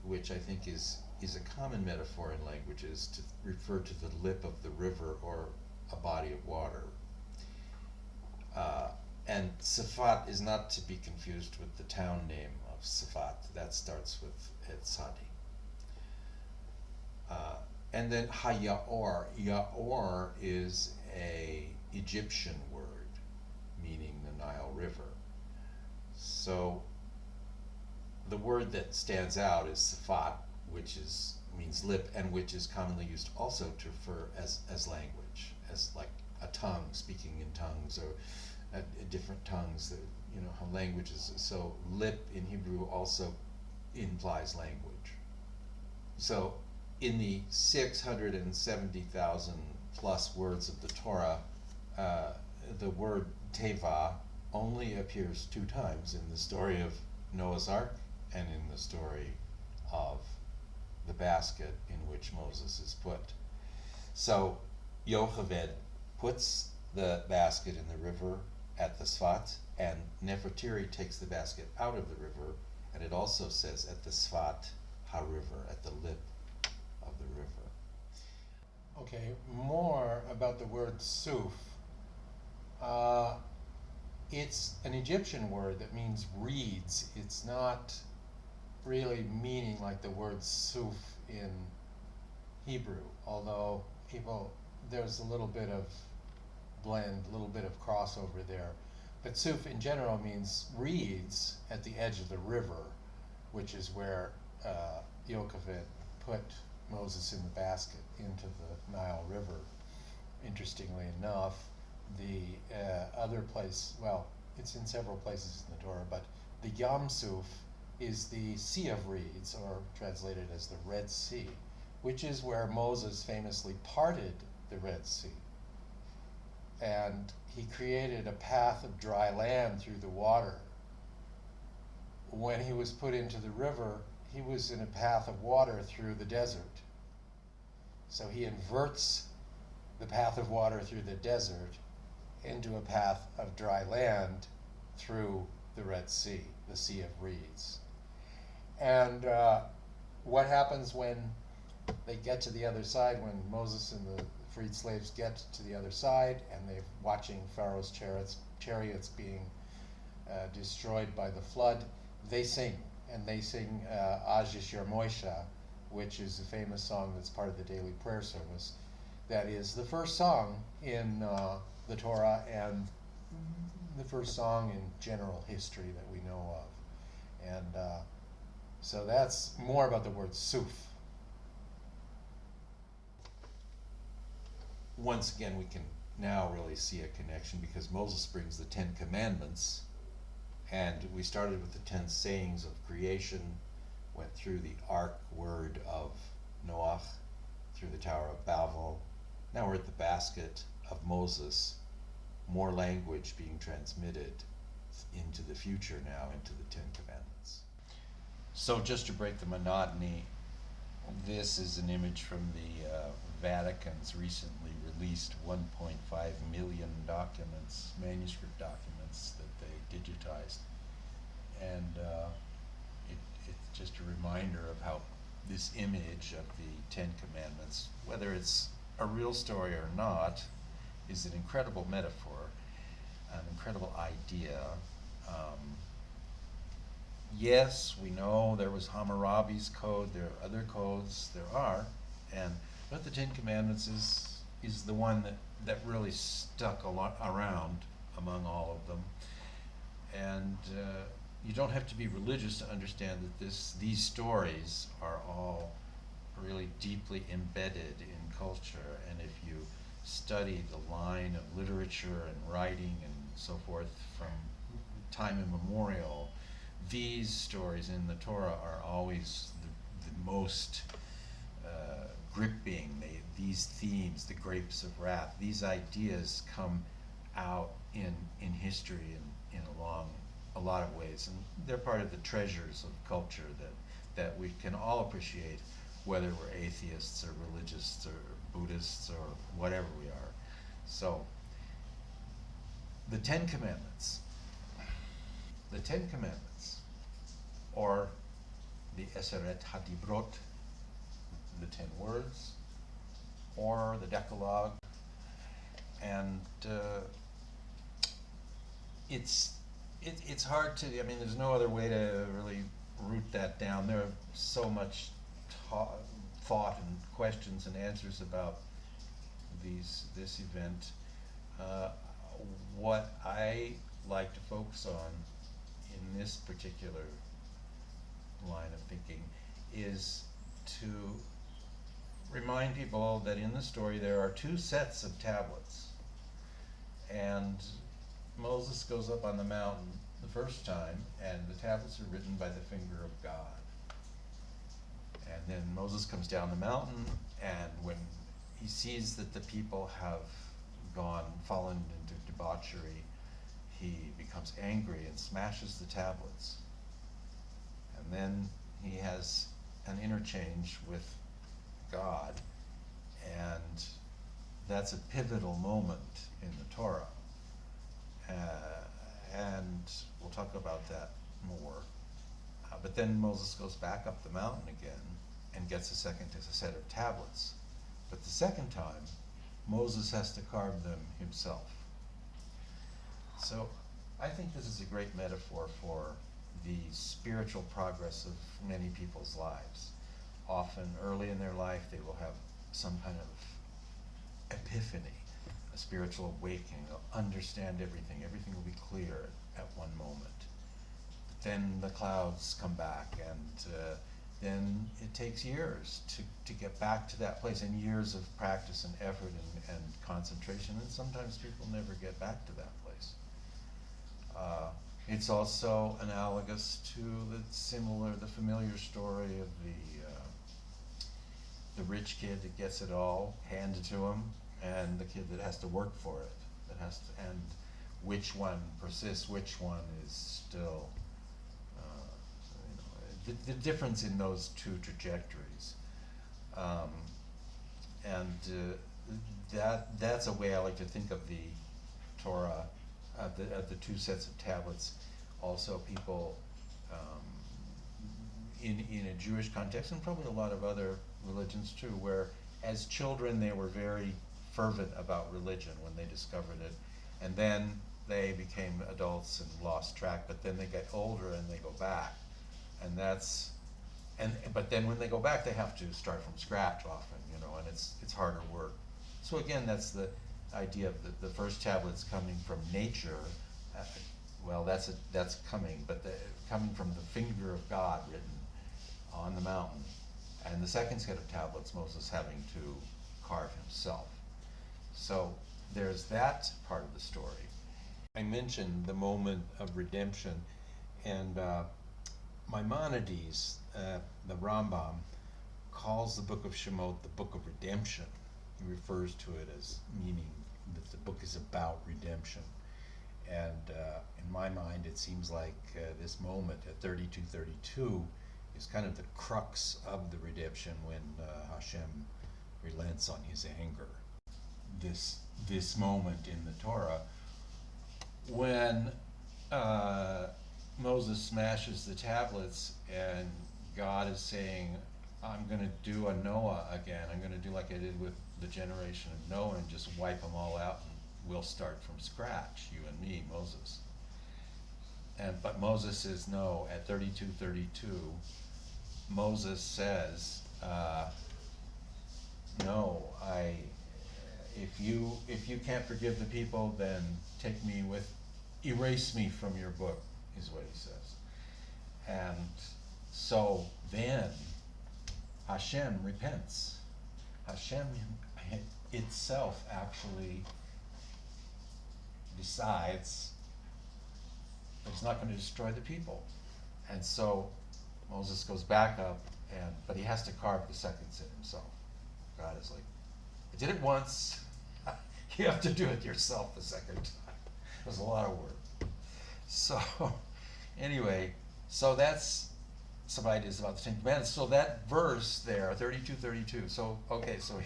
which I think is a common metaphor in languages to refer to the lip of the river or a body of water. And Safat is not to be confused with the town name of Safat. That starts with Etzadi. And then Hayaor. Yaor is a Egyptian word meaning the Nile River. So the word that stands out is Safat, which means lip, and which is commonly used also to refer as language, as like a tongue, speaking in tongues, or different tongues, how language is. So lip in Hebrew also implies language. So in the 670,000 plus words of the Torah, the word Teva only appears 2 times, in the story of Noah's Ark and in the story of the basket in which Moses is put. So Yocheved puts the basket in the river at the Sfat, and Nefertiri takes the basket out of the river, and it also says at the Sfat HaRiver, at the lip of the river. Okay, more about the word suf. It's an Egyptian word that means reeds. It's not really meaning like the word suf in Hebrew, although there's a little bit of blend, a little bit of crossover there. But suf in general means reeds at the edge of the river, which is where Yocheved put Moses in the basket into the Nile River. Interestingly enough, the other place, well, it's in several places in the Torah, but the Yam Suf is the Sea of Reeds, or translated as the Red Sea, which is where Moses famously parted the Red Sea. And he created a path of dry land through the water. When he was put into the river, he was in a path of water through the desert. So he inverts the path of water through the desert into a path of dry land through the Red Sea, the Sea of Reeds. And what happens when they get to the other side when Moses and the freed slaves get to the other side, and they're watching Pharaoh's chariots being destroyed by the flood. They sing, and they sing Ajish Yer Moisha, which is a famous song that's part of the daily prayer service. That is the first song in the Torah and the first song in general history that we know of. And so that's more about the word suf. Once again, we can now really see a connection because Moses brings the Ten Commandments, and we started with the 10 sayings of creation, went through the ark word of Noach, through the Tower of Babel. Now we're at the basket of Moses, more language being transmitted into the future now, into the Ten Commandments. So just to break the monotony, this is an image from the Vatican's recently released 1.5 million documents, manuscript documents that they digitized. And it's just a reminder of how this image of the Ten Commandments, whether it's a real story or not, is an incredible metaphor, an incredible idea. Yes, we know there was Hammurabi's code, there are other codes, but the Ten Commandments is the one that really stuck a lot around among all of them. And you don't have to be religious to understand that these stories are all really deeply embedded in culture. And if you study the line of literature and writing and so forth from time immemorial, these stories in the Torah are always the most gripping. These themes, the grapes of wrath, these ideas come out in history in a lot of ways, and they're part of the treasures of culture that we can all appreciate, whether we're atheists or religious or Buddhists or whatever we are. So, the Ten Commandments. The Ten Commandments, or the Eseret HaDibrot, the 10 words, or the Decalogue, and it's hard to, there's no other way to really root that down. There are so much thought and questions and answers about this event. What I like to focus on in this particular line of thinking is to remind people that in the story there are 2 sets of tablets, and Moses goes up on the mountain the first time, and the tablets are written by the finger of God. And then Moses comes down the mountain, and when he sees that the people have fallen into debauchery, he becomes angry and smashes the tablets. And then he has an interchange with God, and that's a pivotal moment in the Torah. And we'll talk about that more. But then Moses goes back up the mountain again and gets a second set of tablets. But the second time, Moses has to carve them himself. So I think this is a great metaphor for the spiritual progress of many people's lives. Often early in their life they will have some kind of epiphany, a spiritual awakening. They'll understand everything. Everything will be clear at one moment. But then the clouds come back, and then it takes years to get back to that place, and years of practice and effort and concentration, and sometimes people never get back to that place. It's also analogous to the familiar story of the rich kid that gets it all handed to him, and the kid that has to work for it, and which one persists, which one is still, the difference in those 2 trajectories, that's a way I like to think of the Torah, of the 2 sets of tablets. Also, people in a Jewish context, and probably a lot of other religions too, where as children they were very fervent about religion when they discovered it, and then they became adults and lost track, but then they get older and they go back. And but then when they go back, they have to start from scratch often, and it's harder work. So again, that's the idea of the first tablets coming from nature. Well, that's coming, but coming from the finger of God written on the mountain. And the second set of tablets, Moses having to carve himself. So there's that part of the story. I mentioned the moment of redemption, and Maimonides, the Rambam, calls the book of Shemot the book of redemption. He refers to it as meaning that the book is about redemption. And in my mind, it seems like this moment at 32:32 is kind of the crux of the redemption when Hashem relents on his anger. This moment in the Torah when Moses smashes the tablets and God is saying, I'm going to do a Noah again. I'm going to do like I did with the generation of Noah and just wipe them all out, and we'll start from scratch, you and me, Moses. But Moses says no. At 32:32, Moses says, no, if you can't forgive the people, then erase me from your book, is what he says. And so then Hashem repents. Hashem itself actually decides that he's not going to destroy the people. And so Moses goes back up, but he has to carve the second sin himself. God is like, I did it once, you have to do it yourself the second time. It was a lot of work. So anyway, so that's some ideas about the Ten Commandments. So that verse there, 32:32. So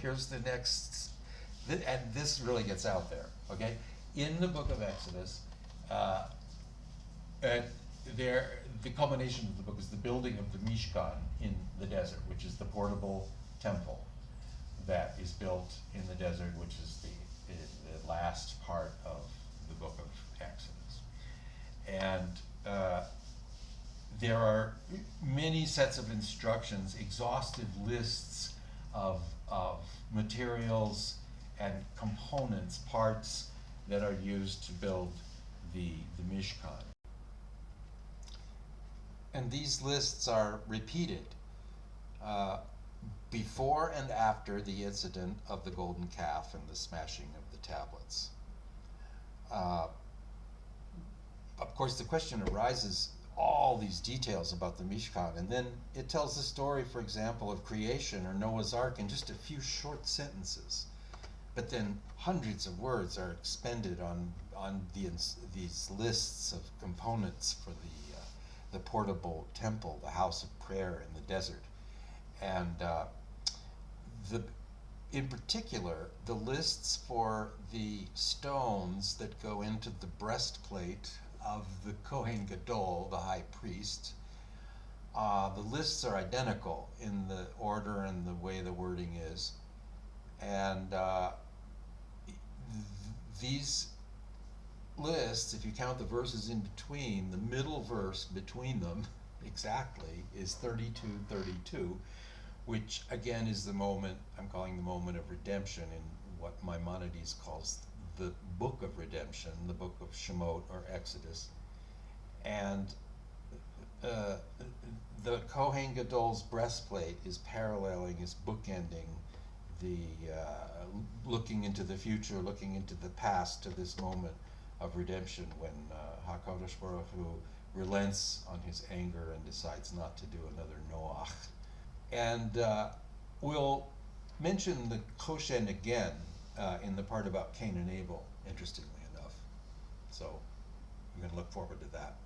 here's the next, and this really gets out there. Okay, in the book of Exodus, the culmination of the book is the building of the Mishkan in the desert, which is the portable temple that is built in the desert, which is the last part of the book of Exodus. And there are many sets of instructions, exhaustive lists of materials and components, parts that are used to build the Mishkan. And these lists are repeated before and after the incident of the golden calf and the smashing of the tablets. Of course, the question arises, all these details about the Mishkan, and then it tells the story, for example, of creation or Noah's Ark in just a few short sentences. But then hundreds of words are expended on these lists of components for the portable temple, the house of prayer in the desert. And in particular, the lists for the stones that go into the breastplate of the Kohen Gadol, the high priest, the lists are identical in the order and the way the wording is. And these lists, if you count the verses in between, the middle verse between them exactly is 32:32, which again is the moment, I'm calling the moment of redemption in what Maimonides calls the book of redemption, the book of Shemot or Exodus. And the Kohen Gadol's breastplate is paralleling, is bookending the looking into the future, looking into the past to this moment of redemption when HaKadosh Baruch Hu relents on his anger and decides not to do another Noach. And we'll mention the Koshen again in the part about Cain and Abel, interestingly enough. So I'm going to look forward to that.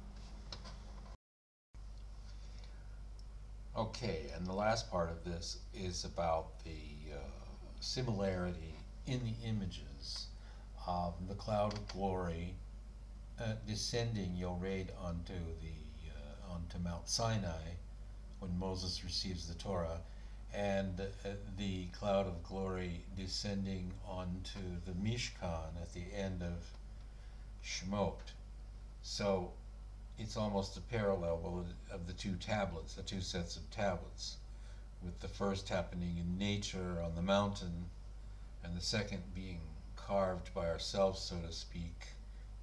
Okay, and the last part of this is about the similarity in the images of the cloud of glory descending Yored onto Mount Sinai when Moses receives the Torah, and the cloud of glory descending onto the Mishkan at the end of Shemot. So it's almost a parallel of the two tablets, the two sets of tablets, with the first happening in nature on the mountain, and the second being carved by ourselves, so to speak,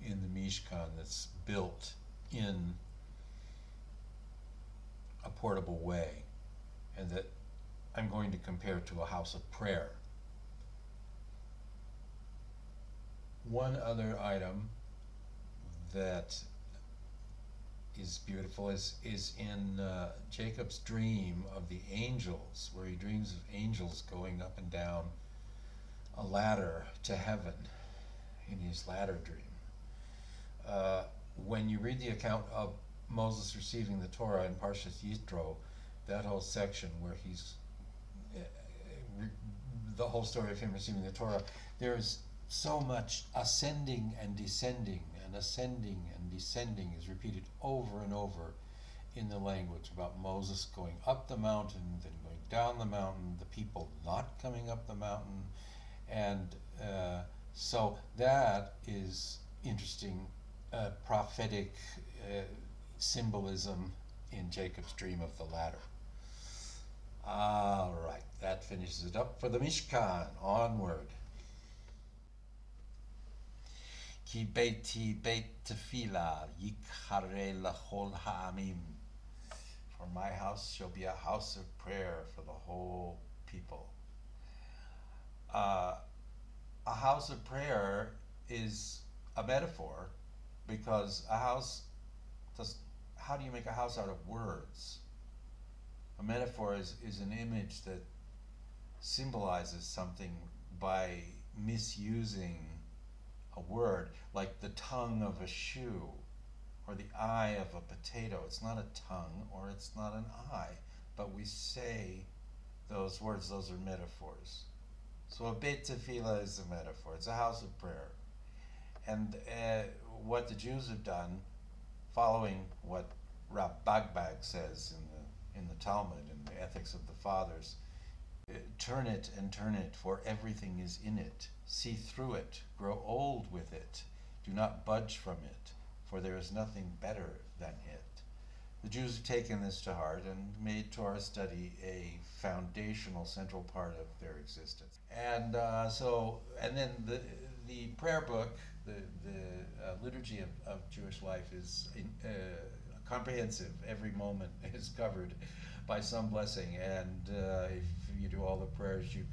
in the Mishkan that's built in a portable way, and that I'm going to compare to a house of prayer. One other item that is beautiful is in Jacob's dream of the angels, where he dreams of angels going up and down a ladder to heaven in his ladder dream. When you read the account of Moses receiving the Torah in Parshas Yitro, that whole section where he's the whole story of him receiving the Torah, there's so much ascending and descending, and ascending and descending is repeated over and over in the language about Moses going up the mountain, then going down the mountain, the people not coming up the mountain, and so that is interesting prophetic symbolism in Jacob's dream of the ladder. All right, that finishes it up for the Mishkan. Onward. Ki beiti beit tefillah yikhare lachol ha'amim. For my house shall be a house of prayer for the whole people. A house of prayer is a metaphor, because a house how do you make a house out of words? A metaphor is an image that symbolizes something by misusing a word, like the tongue of a shoe or the eye of a potato. It's not a tongue or it's not an eye, but we say those words, those are metaphors. So a beit tefillah is a metaphor. It's a house of prayer. And what the Jews have done, following what Rav Bagbag says in the Talmud, in the Ethics of the Fathers, turn it and turn it, for everything is in it. See through it, grow old with it. Do not budge from it, for there is nothing better than it. The Jews have taken this to heart and made Torah study a foundational, central part of their existence. And then the prayer book, the liturgy of Jewish life is comprehensive. Every moment is covered by some blessing, and if you do all the prayers, you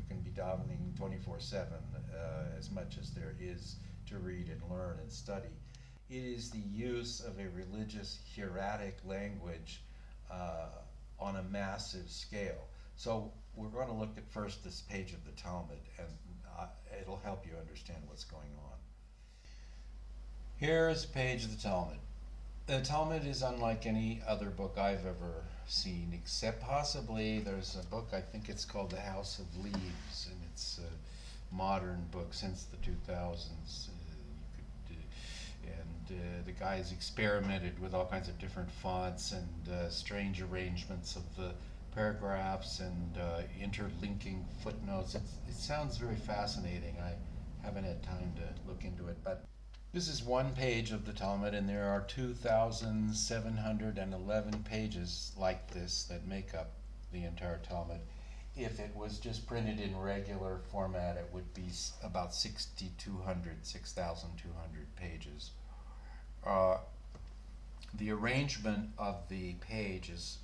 can be davening 24/7, as much as there is to read and learn and study. It is the use of a religious hieratic language on a massive scale. So we're going to look at first this page of the Talmud, and it'll help you understand what's going on. Here is a page of the Talmud. The Talmud is unlike any other book I've ever seen, except possibly there's a book, I think it's called The House of Leaves, and it's a modern book since the 2000s. The guys experimented with all kinds of different fonts and strange arrangements of the paragraphs and interlinking footnotes. It sounds very fascinating. I haven't had time to look into it, but this is one page of the Talmud, and there are 2,711 pages like this that make up the entire Talmud. If it was just printed in regular format, it would be about 6,200 pages. The arrangement of the page is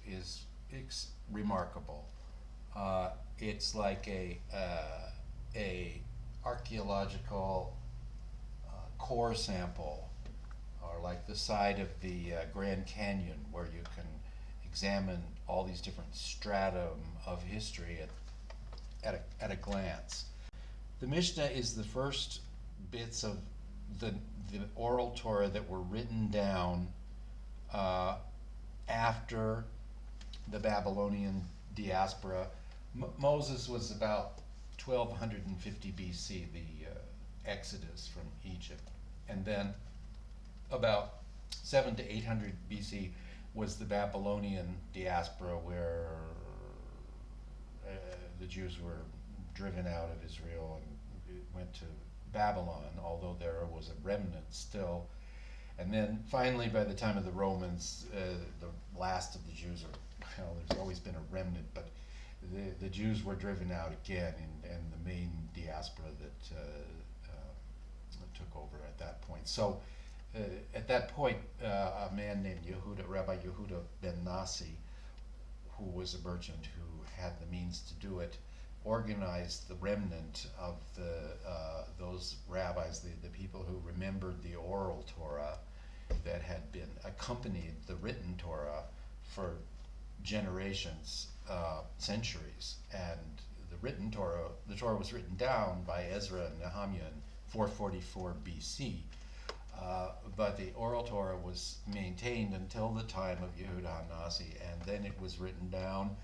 remarkable. It's like a archaeological core sample, or like the side of the Grand Canyon, where you can examine all these different stratum of history at a glance. The Mishnah is the first bits of the oral Torah that were written down after the Babylonian diaspora. Moses was about 1250 BC, the Exodus from Egypt, and then about 700 to 800 BC was the Babylonian diaspora, where the Jews were driven out of Israel and went to Babylon, although there was a remnant still. And then finally, by the time of the Romans, the last of the Jews, there's always been a remnant, but the Jews were driven out again, and the main diaspora that took over at that point. So at that point, a man named Rabbi Yehuda ben Nasi, who was a merchant who had the means to do it, organized the remnant of those rabbis, the people who remembered the oral Torah that had been accompanied the written Torah for generations, centuries. And the Torah was written down by Ezra and Nehemiah in 444 BC. But the oral Torah was maintained until the time of Yehuda HaNasi, and then it was written down.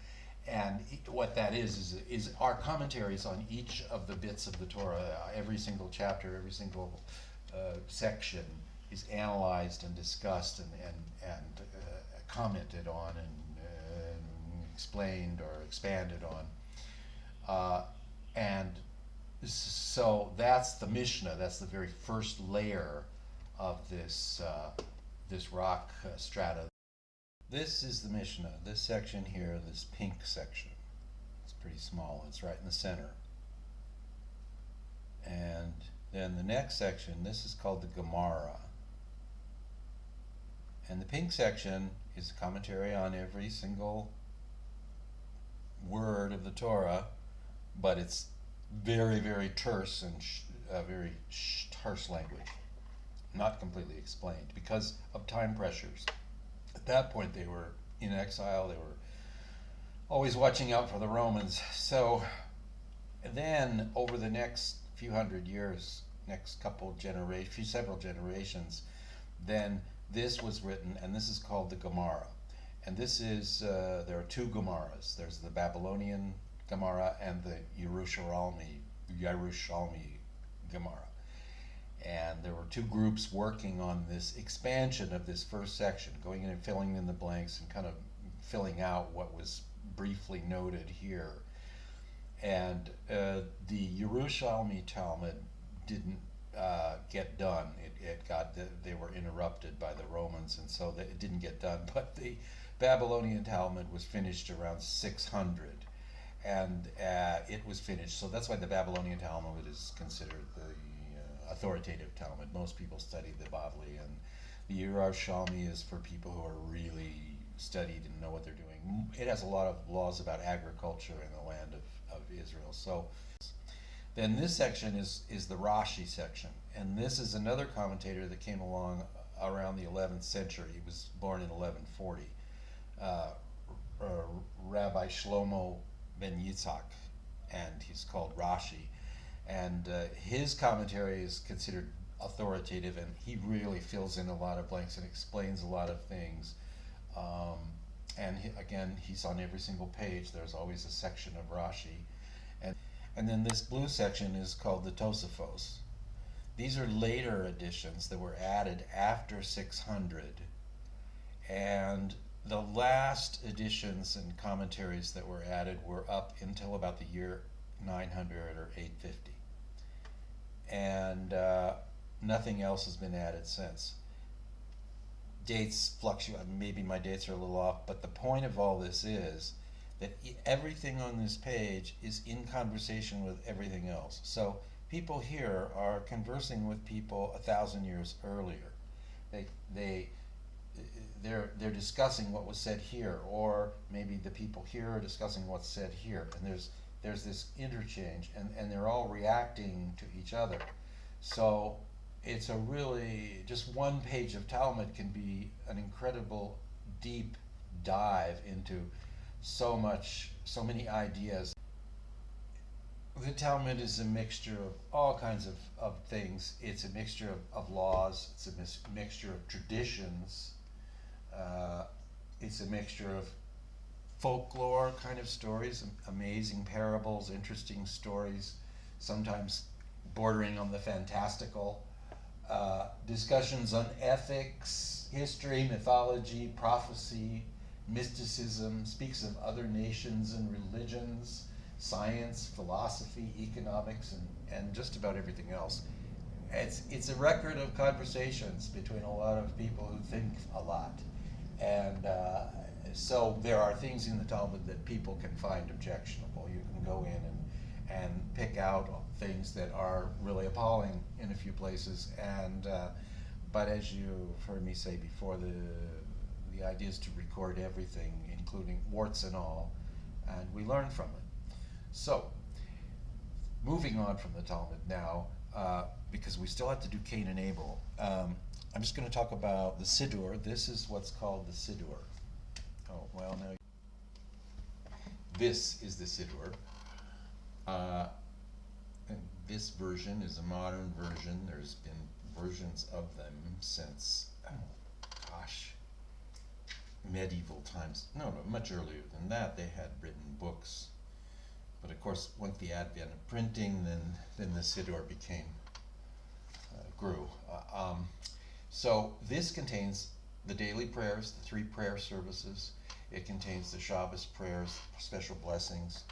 And what that is our commentaries on each of the bits of the Torah. Every single chapter, every single section is analyzed and discussed and commented on and explained or expanded on. And so that's the Mishnah. That's the very first layer of this rock strata. This is the Mishnah, this section here, this pink section. It's pretty small, it's right in the center. And then the next section, this is called the Gemara. And the pink section is a commentary on every single word of the Torah, but it's very, very terse and very terse language. Not completely explained because of time pressures. At that point, they were in exile. They were always watching out for the Romans. So then, over the next few hundred years, several generations, then this was written, and this is called the Gemara. And this is, there are two Gemaras. There's the Babylonian Gemara and the Yerushalmi Gemara. And there were two groups working on this expansion of this first section, going in and filling in the blanks and kind of filling out what was briefly noted here. And the Yerushalmi Talmud didn't get done. They were interrupted by the Romans, and so it didn't get done. But the Babylonian Talmud was finished around 600, and it was finished. So that's why the Babylonian Talmud is considered the authoritative Talmud. Most people study the Bavli, and the Yerushalmi is for people who are really studied and know what they're doing. It has a lot of laws about agriculture in the land of Israel. So then this section is the Rashi section, and this is another commentator that came along around the 11th century. He was born in 1140, Rabbi Shlomo ben Yitzhak, and he's called Rashi. And his commentary is considered authoritative, and he really fills in a lot of blanks and explains a lot of things. And again, he's on every single page. There's always a section of Rashi. And then this blue section is called the Tosafos. These are later additions that were added after 600. And the last additions and commentaries that were added were up until about the year 900 or 850. And nothing else has been added since. Dates fluctuate, maybe my dates are a little off, but the point of all this is that everything on this page is in conversation with everything else. So people here are conversing with people 1,000 years earlier. They're discussing what was said here, or maybe the people here are discussing what's said here, and there's this interchange, and they're all reacting to each other. So it's a really, just one page of Talmud can be an incredible deep dive into so many ideas. The Talmud is a mixture of all kinds of things. It's a mixture of laws, it's a mixture of traditions, it's a mixture of folklore kind of stories, amazing parables, interesting stories, sometimes bordering on the fantastical, discussions on ethics, history, mythology, prophecy, mysticism, speaks of other nations and religions, science, philosophy, economics, and just about everything else. It's a record of conversations between a lot of people who think a lot. And so there are things in the Talmud that people can find objectionable. You can go in and pick out things that are really appalling in a few places. And but as you've heard me say before, the idea is to record everything, including warts and all, and we learn from it. So, moving on from the Talmud now, because we still have to do Cain and Abel, I'm just going to talk about the Siddur. This is what's called the Siddur. Oh, well, now. This is the Siddur. And this version is a modern version. There's been versions of them since, medieval times. No, much earlier than that. They had written books. But of course, once the advent of printing, then the Siddur grew. So this contains the daily prayers, the 3 prayer services. It contains the Shabbos prayers, special blessings.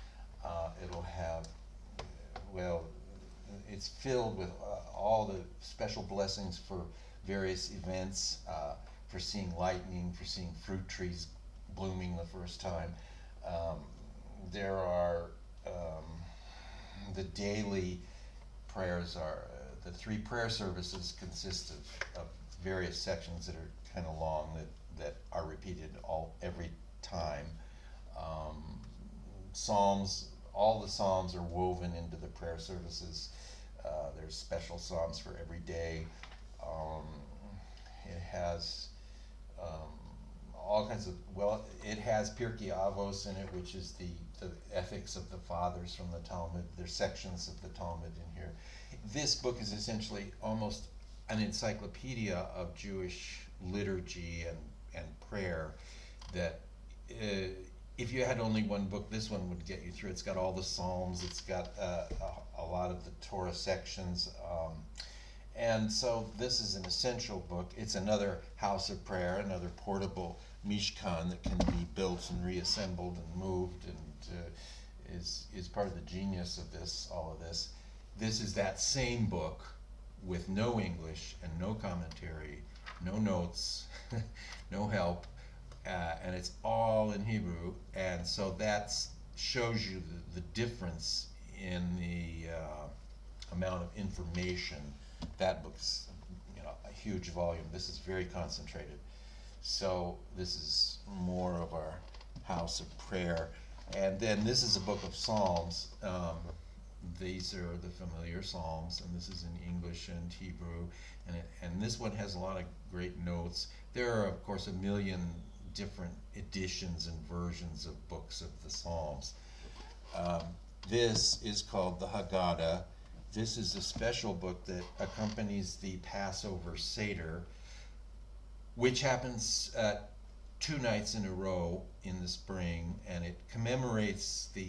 It'll have, it's filled with all the special blessings for various events, for seeing lightning, for seeing fruit trees blooming the first time. There are the daily prayers are, the 3 prayer services consist of various sections that are kind of long that are repeated every time. Psalms, all the Psalms are woven into the prayer services. There's special Psalms for every day. It has all kinds of, it has Pirkei Avos in it, which is the ethics of the fathers from the Talmud. There's sections of the Talmud in here. This book is essentially almost an encyclopedia of Jewish liturgy and prayer that if you had only one book, this one would get you through. It's got all the Psalms, it's got a lot of the Torah sections, and so this is an essential book. It's another house of prayer, another portable Mishkan that can be built and reassembled and moved, and is part of the genius of all of this. This is that same book with no English and no commentary, no notes, no help, and it's all in Hebrew, and so that shows you the difference in the amount of information. That book's a huge volume. This is very concentrated. So this is more of our house of prayer. And then this is a book of Psalms. These are the familiar Psalms, and this is in English and Hebrew, and this one has a lot of great notes. There are, of course, a million different editions and versions of books of the Psalms. This is called the Haggadah. This is a special book that accompanies the Passover Seder, which happens 2 nights in a row in the spring, and it commemorates the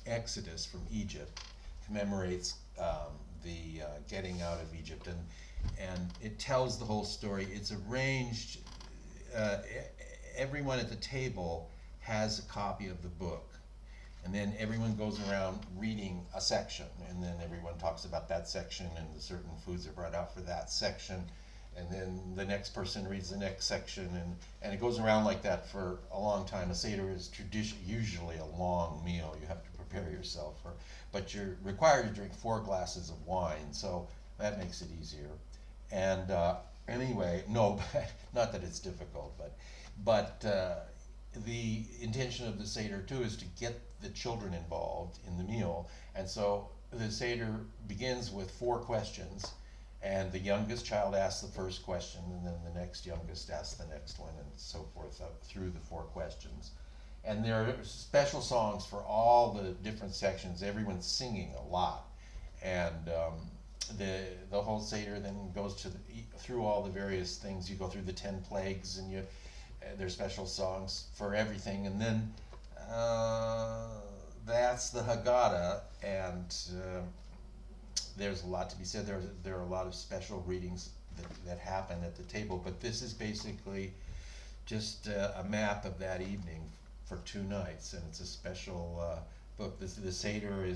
Exodus from Egypt, commemorates the getting out of Egypt, and it tells the whole story. It's arranged, everyone at the table has a copy of the book, and then everyone goes around reading a section, and then everyone talks about that section, and the certain foods are brought out for that section, and then the next person reads the next section, and it goes around like that for a long time. A Seder is usually a long meal. You have to prepare yourself for, but you're required to drink 4 glasses of wine, so that makes it easier. And anyway, no, not that it's difficult, but the intention of the Seder too is to get the children involved in the meal, and so the Seder begins with 4 questions, and the youngest child asks the first question, and then the next youngest asks the next one, and so forth up through the 4 questions. And there are special songs for all the different sections. Everyone's singing a lot, and the whole Seder then goes through all the various things. You go through the 10 plagues, and there's special songs for everything, and then that's the Haggadah, and there's a lot to be said. There are a lot of special readings that happen at the table, but this is basically just a map of that evening for 2 nights, and it's a special book. look, the Seder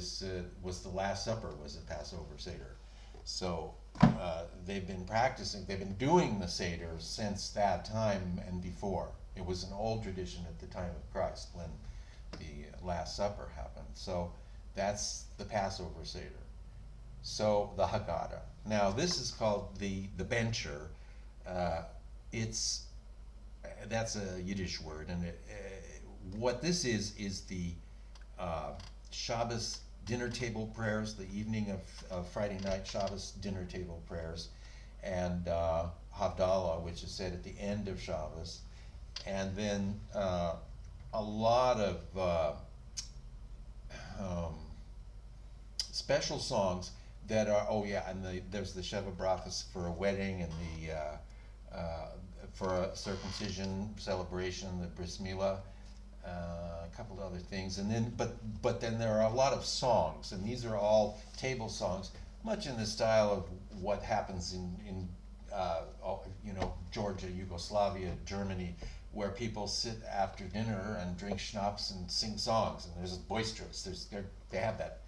was the Last Supper, was a Passover Seder. So they've been doing the Seder since that time and before. It was an old tradition at the time of Christ when the Last Supper happened. So that's the Passover Seder. So the Haggadah. Now this is called the bencher. That's a Yiddish word, and what this is the Shabbos dinner table prayers, the evening of Friday night Shabbos dinner table prayers, and Havdalah, which is said at the end of Shabbos, and then a lot of special songs that are, and there's the Sheva Brachas for a wedding, and the for a circumcision celebration, the Bris Milah, a couple of other things, and then but then there are a lot of songs, and these are all table songs, much in the style of what happens in Georgia, Yugoslavia, Germany, where people sit after dinner and drink schnapps and sing songs, and there's boisterous. They have that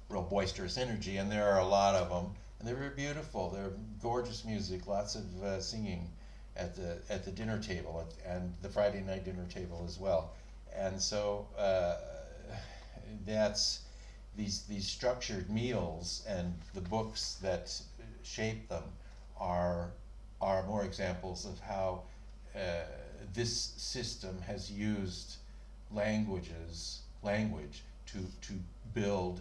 real boisterous energy, and there are a lot of them, and they're very beautiful. They're gorgeous music, lots of singing at the dinner table, and the Friday night dinner table as well. And so that's these structured meals, and the books that shape them are more examples of how this system has used language to build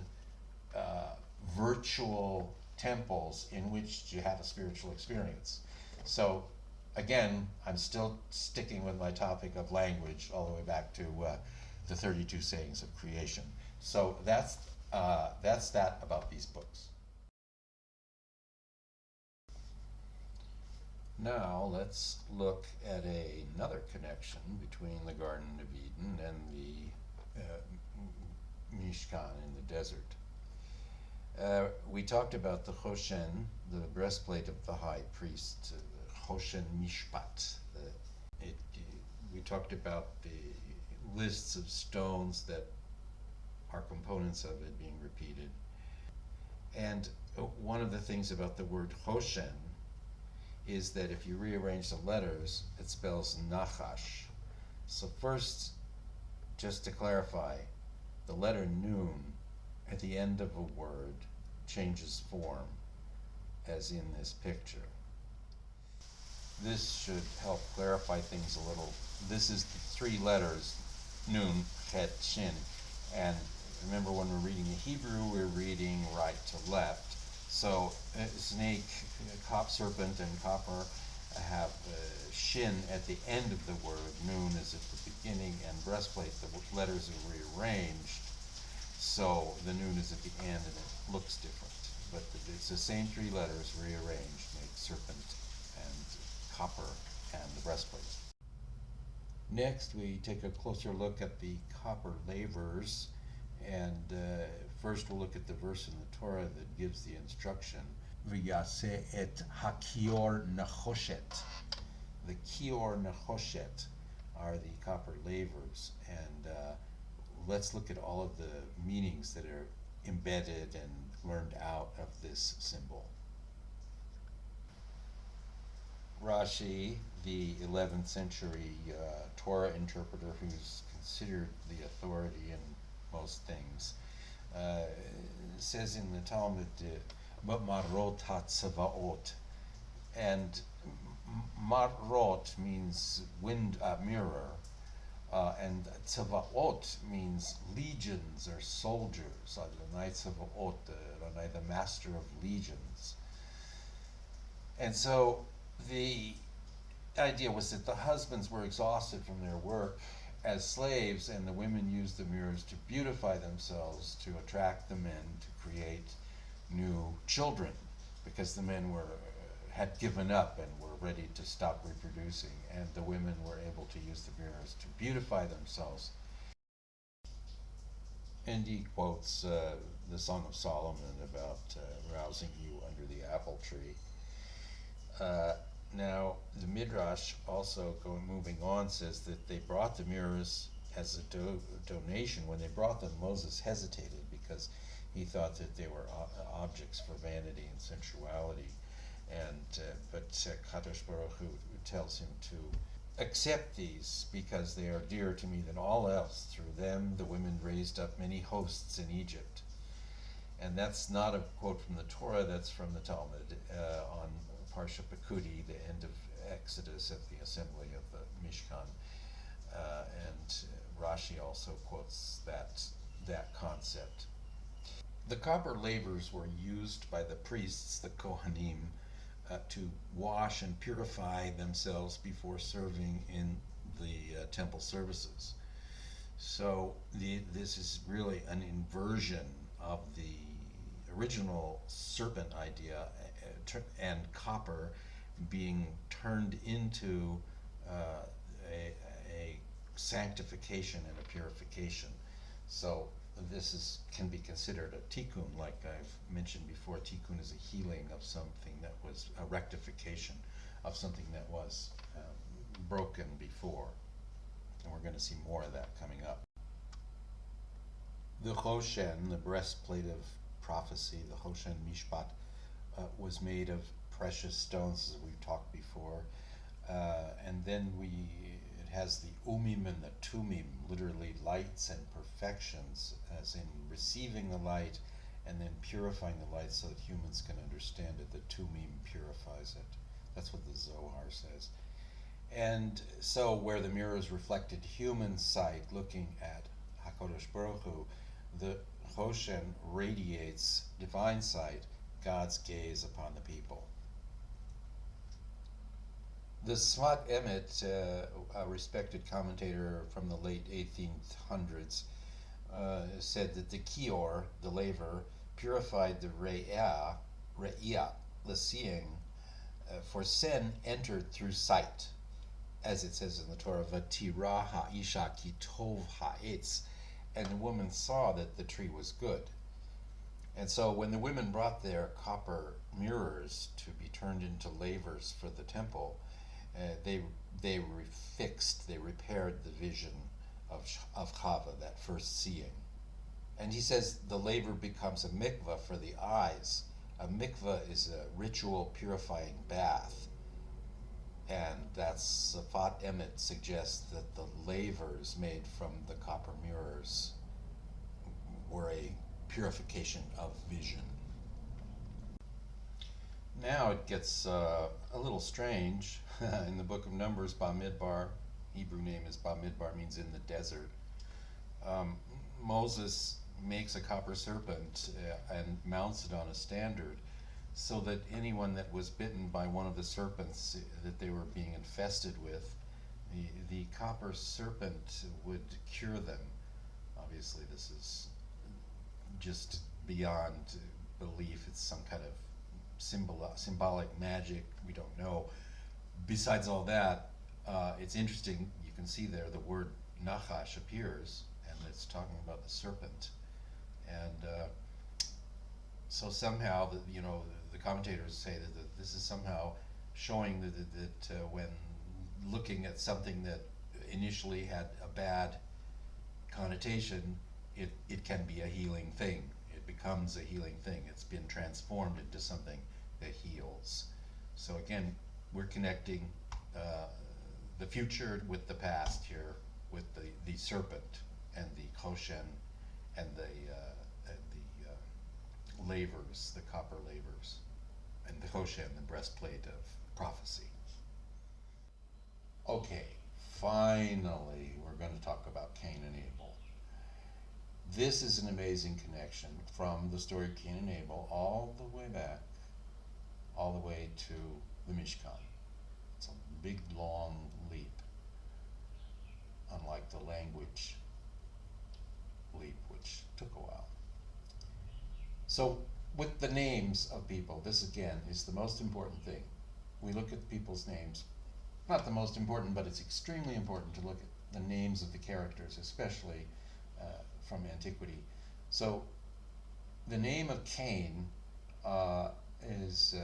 virtual temples in which to have a spiritual experience. So again, I'm still sticking with my topic of language all the way back to the 32 sayings of creation. So that's that about these books. Now let's look at another connection between the Garden of Eden and the Mishkan in the desert. We talked about the Choshen, the breastplate of the high priest, Choshen Mishpat. We talked about the lists of stones that are components of it being repeated. And one of the things about the word Choshen is that if you rearrange the letters, it spells Nachash. So first, just to clarify, the letter Nun at the end of a word changes form, as in this picture. This should help clarify things a little. This is the three letters, Nun, Chet, Shin, and remember when we're reading the Hebrew, we're reading right to left. So snake, serpent, and copper have shin at the end of the word, Nun is at the beginning, and breastplate, the letters are rearranged, so the Nun is at the end and it looks different. But it's the same three letters rearranged, make serpent and copper and the breastplate. Next, we take a closer look at the copper lavers, and first we'll look at the verse in the Torah that gives the instruction, V'yaseh et hakior nechoshet. The kior nechoshet are the copper lavers, and let's look at all of the meanings that are embedded and learned out of this symbol. Rashi, the 11th century Torah interpreter who's considered the authority in most things, says in the Talmud, marot ha-tzavaot, and marot means mirror, and tzavaot means legions or soldiers, Adonai tzavaot, Adonai the master of legions. And so the idea was that the husbands were exhausted from their work as slaves, and the women used the mirrors to beautify themselves, to attract the men, to create new children, because the men had given up and were ready to stop reproducing, and the women were able to use the mirrors to beautify themselves. And he quotes the Song of Solomon about rousing you under the apple tree. Now, the Midrash also moving on says that they brought the mirrors as a donation. When they brought them, Moses hesitated because he thought that they were objects for vanity and sensuality. But Kadosh Baruch Hu tells him to accept these because they are dearer to me than all else. Through them the women raised up many hosts in Egypt. And that's not a quote from the Torah, that's from the Talmud on Parsha Pekudi, the end of Exodus at the assembly of the Mishkan. And Rashi also quotes that concept. The copper lavers were used by the priests, the Kohanim, to wash and purify themselves before serving in the temple services. So this is really an inversion of the original serpent idea, and copper being turned into a sanctification and a purification. So this can be considered a tikkun, like I've mentioned before. Tikkun is a healing of something that was a rectification of something that was broken before. And we're going to see more of that coming up. The Choshen, the breastplate of prophecy, the Choshen Mishpat, was made of precious stones, as we've talked before. And then it has the umim and the tumim, literally lights and perfections, as in receiving the light and then purifying the light so that humans can understand it. The tumim purifies it. That's what the Zohar says. And so where the mirror is reflected human sight, looking at HaKadosh Baruch Hu, the Choshen radiates divine sight, God's gaze upon the people. The Sfat Emet, a respected commentator from the late 1800s, said that the kior, the laver, purified the re'ah, the seeing, for sin entered through sight, as it says in the Torah, V'tira ha'isha ki tov ha'etz, and the woman saw that the tree was good. And so when the women brought their copper mirrors to be turned into lavers for the temple, they repaired the vision of Chava, that first seeing. And he says the laver becomes a mikvah for the eyes. A mikvah is a ritual purifying bath. And that's Safat Emet suggests that the lavers made from the copper mirrors were a purification of vision. Now it gets a little strange. In the book of Numbers, Bamidbar, Hebrew name is Bamidbar, means in the desert. Moses makes a copper serpent and mounts it on a standard, so that anyone that was bitten by one of the serpents that they were being infested with, the copper serpent would cure them. Obviously this is just beyond belief. It's some kind of symbolic magic, we don't know. Besides all that, it's interesting, you can see there the word Nachash appears, and it's talking about the serpent. And so somehow, the commentators say that this is somehow showing that when looking at something that initially had a bad connotation, it can be a healing thing. It becomes a healing thing. It's been transformed into something that heals. So again, we're connecting the future with the past here, with the serpent and the Choshen and the lavers, the copper lavers, and the Choshen, the breastplate of prophecy. Okay, finally we're going to talk about Cain and Abel. This is an amazing connection from the story of Cain and Abel all the way back, all the way to the Mishkan. It's a big, long leap, unlike the language leap, which took a while. So with the names of people, this again is the most important thing. We look at people's names, not the most important, but it's extremely important to look at the names of the characters, especially from antiquity. So the name of Cain is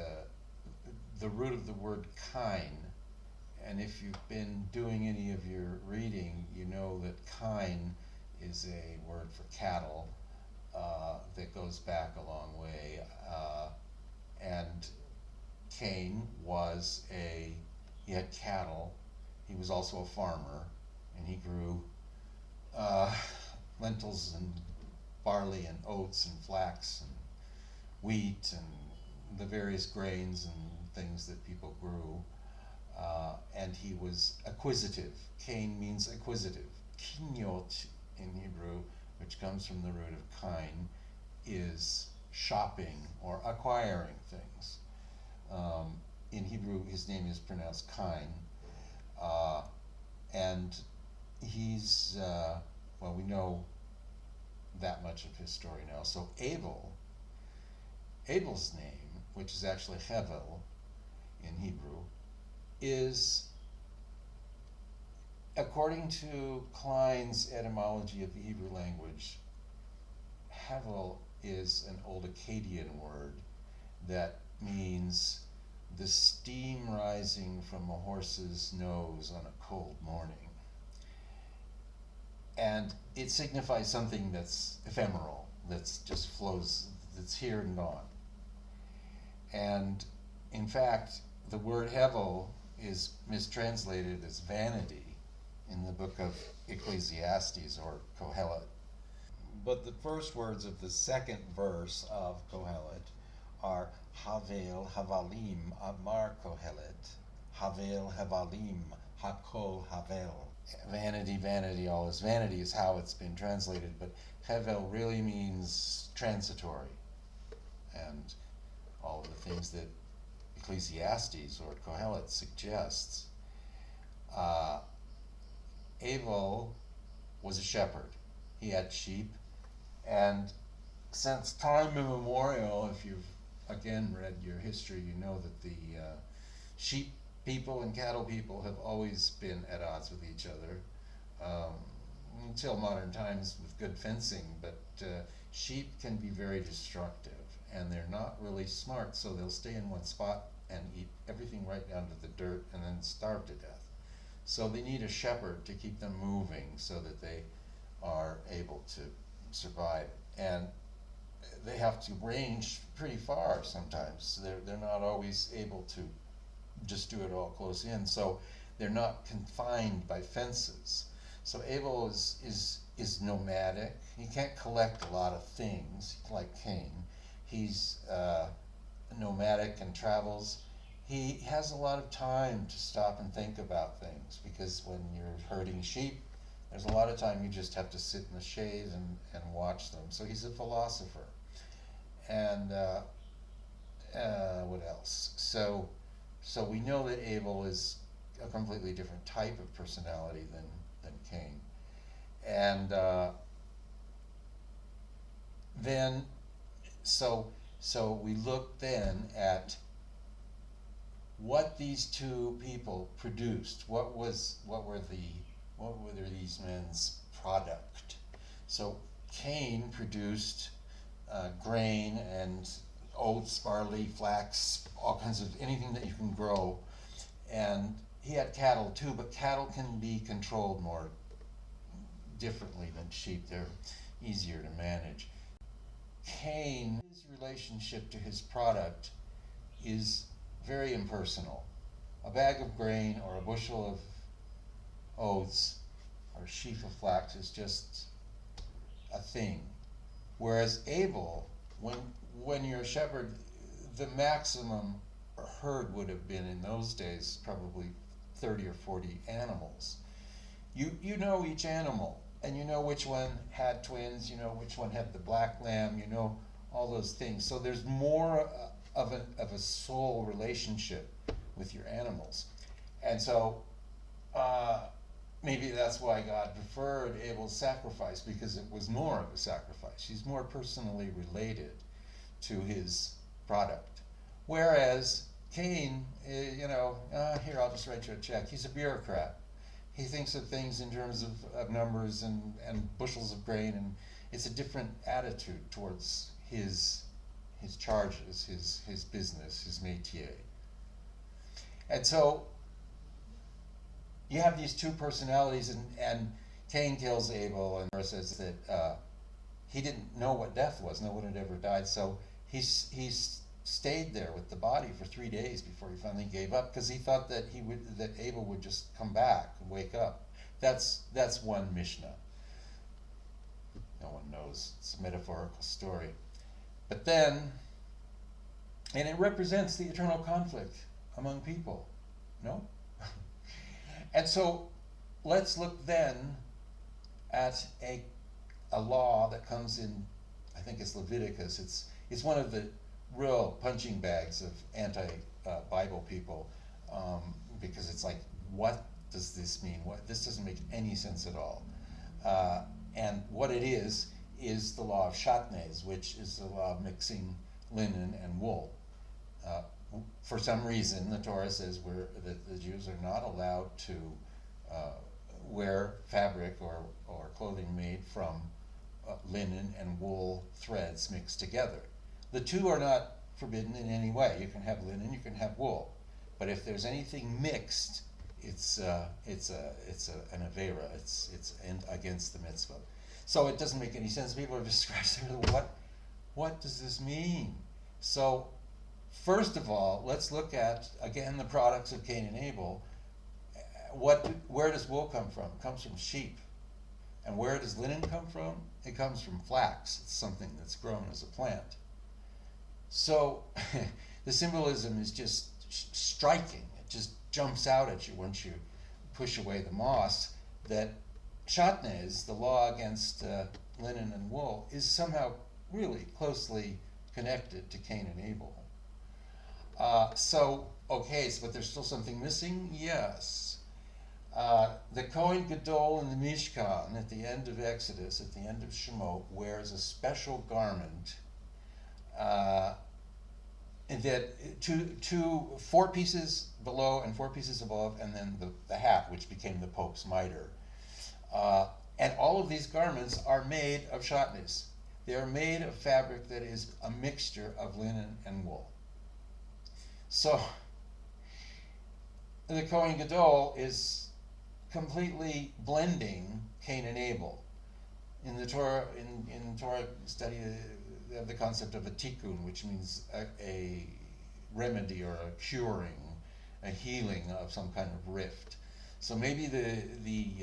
the root of the word Cain, And if you've been doing any of your reading, you know that Cain is a word for cattle that goes back a long way. And Cain he had cattle. He was also a farmer, and he grew lentils and barley and oats and flax and wheat and the various grains and things that people grew. And he was acquisitive. Cain means acquisitive. Kinyot in Hebrew, which comes from the root of Cain, is shopping or acquiring things. In Hebrew, his name is pronounced Cain. And he's, we know that much of his story now. So Abel's name, which is actually Hevel in Hebrew, is, according to Klein's etymology of the Hebrew language, Hevel is an old Akkadian word that means the steam rising from a horse's nose on a cold morning. And it signifies something that's ephemeral, that's just flows, that's here and gone. And in fact, the word Hevel is mistranslated as vanity in the book of Ecclesiastes or Kohelet. But the first words of the second verse of Kohelet are Havel Havalim Amar Kohelet, Havel Havalim Hakol Havel. Vanity, vanity, all is vanity is how it's been translated, but Hevel really means transitory. And all of the things that Ecclesiastes or Kohelet suggests. Abel was a shepherd. He had sheep, and since time immemorial, if you've again read your history, you know that the sheep people and cattle people have always been at odds with each other until modern times with good fencing, but sheep can be very destructive, and they're not really smart, so they'll stay in one spot and eat everything right down to the dirt and then starve to death. So they need a shepherd to keep them moving so that they are able to survive. And they have to range pretty far sometimes. They're not always able to just do it all close in, so they're not confined by fences. So Abel is nomadic. He can't collect a lot of things like Cain. He's nomadic and travels. He has a lot of time to stop and think about things, because when you're herding sheep, there's a lot of time you just have to sit in the shade and watch them. So he's a philosopher. And what else? So we know that Abel is a completely different type of personality than Cain. And then, so we look then at what these two people produced. What were these men's product? So Cain produced grain and oats, barley, flax, all kinds of anything that you can grow. And he had cattle too, but cattle can be controlled more differently than sheep. They're easier to manage. Cain, his relationship to his product is very impersonal. A bag of grain or a bushel of oats or a sheaf of flax is just a thing. Whereas Abel, when you're a shepherd, the maximum herd would have been in those days probably 30 or 40 animals. You know each animal, and you know which one had twins, you know which one had the black lamb, you know all those things. So there's more of a soul relationship with your animals. And so maybe that's why God preferred Abel's sacrifice, because it was more of a sacrifice. He's more personally related to his product. Whereas Cain, here, I'll just write you a check. He's a bureaucrat. He thinks of things in terms of numbers and bushels of grain, and it's a different attitude towards his charges, his business, his métier. And so you have these two personalities, and Cain kills Abel, and Torah says that he didn't know what death was. No one had ever died, so he's stayed there with the body for 3 days before he finally gave up, because he thought that Abel would just come back and wake up. That's one Mishnah. No one knows. It's a metaphorical story. But then, and it represents the eternal conflict among people, no? And so let's look then at a law that comes in, I think it's Leviticus. It's one of the real punching bags of anti-Bible people, because it's like, what does this mean? This doesn't make any sense at all. And what it is the law of shatnez, which is the law of mixing linen and wool. For some reason, the Torah says that the Jews are not allowed to wear fabric or clothing made from linen and wool threads mixed together. The two are not forbidden in any way. You can have linen, you can have wool, but if there's anything mixed, it's an avera. It's against the mitzvah. So it doesn't make any sense. People are just scratching their head. What does this mean? So first of all, let's look at again the products of Cain and Abel. Where does wool come from? It comes from sheep. And where does linen come from? It comes from flax. It's something that's grown as a plant. So the symbolism is just striking. It just jumps out at you once you push away the moss, that shatnez, the law against linen and wool, is somehow really closely connected to Cain and Abel. But there's still something missing? Yes. The Kohen Gadol in the Mishkan at the end of Exodus, at the end of Shemot, wears a special garment that 4 pieces below and 4 pieces above, and then the hat, which became the Pope's mitre. And all of these garments are made of shatnez. They are made of fabric that is a mixture of linen and wool. So the Kohen Gadol is completely blending Cain and Abel. In the Torah, in Torah study, they have the concept of a tikkun, which means a remedy or a curing, a healing of some kind of rift. So maybe the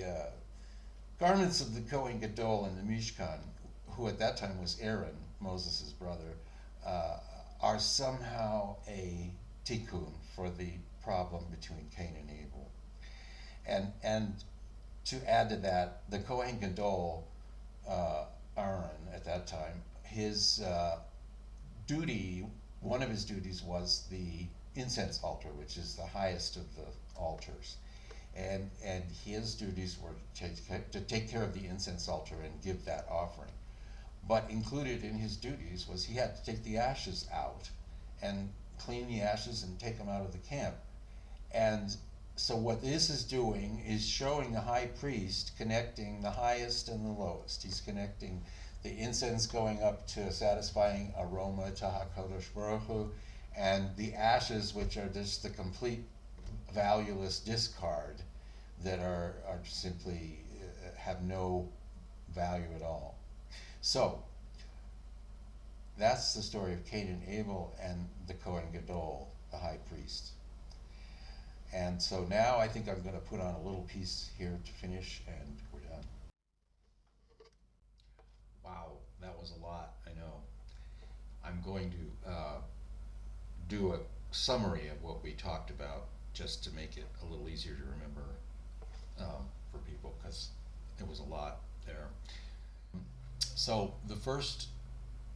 garments of the Kohen Gadol in the Mishkan, who at that time was Aaron, Moses' brother, are somehow a tikkun for the problem between Cain and Abel. And to add to that, the Kohen Gadol, Aaron at that time, his duty, one of his duties was the incense altar, which is the highest of the altars. And his duties were to take care of the incense altar and give that offering. But included in his duties was he had to take the ashes out and clean the ashes and take them out of the camp. And so what this is doing is showing the high priest connecting the highest and the lowest. He's connecting the incense going up to a satisfying aroma to HaKadosh Baruch Hu, and the ashes, which are just the complete valueless discard that are simply have no value at all. So that's the story of Cain and Abel and the Kohen Gadol, the high priest. And so now I think I'm going to put on a little piece here to finish, and we're done. Wow, that was a lot, I know. I'm going to do a summary of what we talked about, just to make it a little easier to remember for people, because it was a lot there. So the first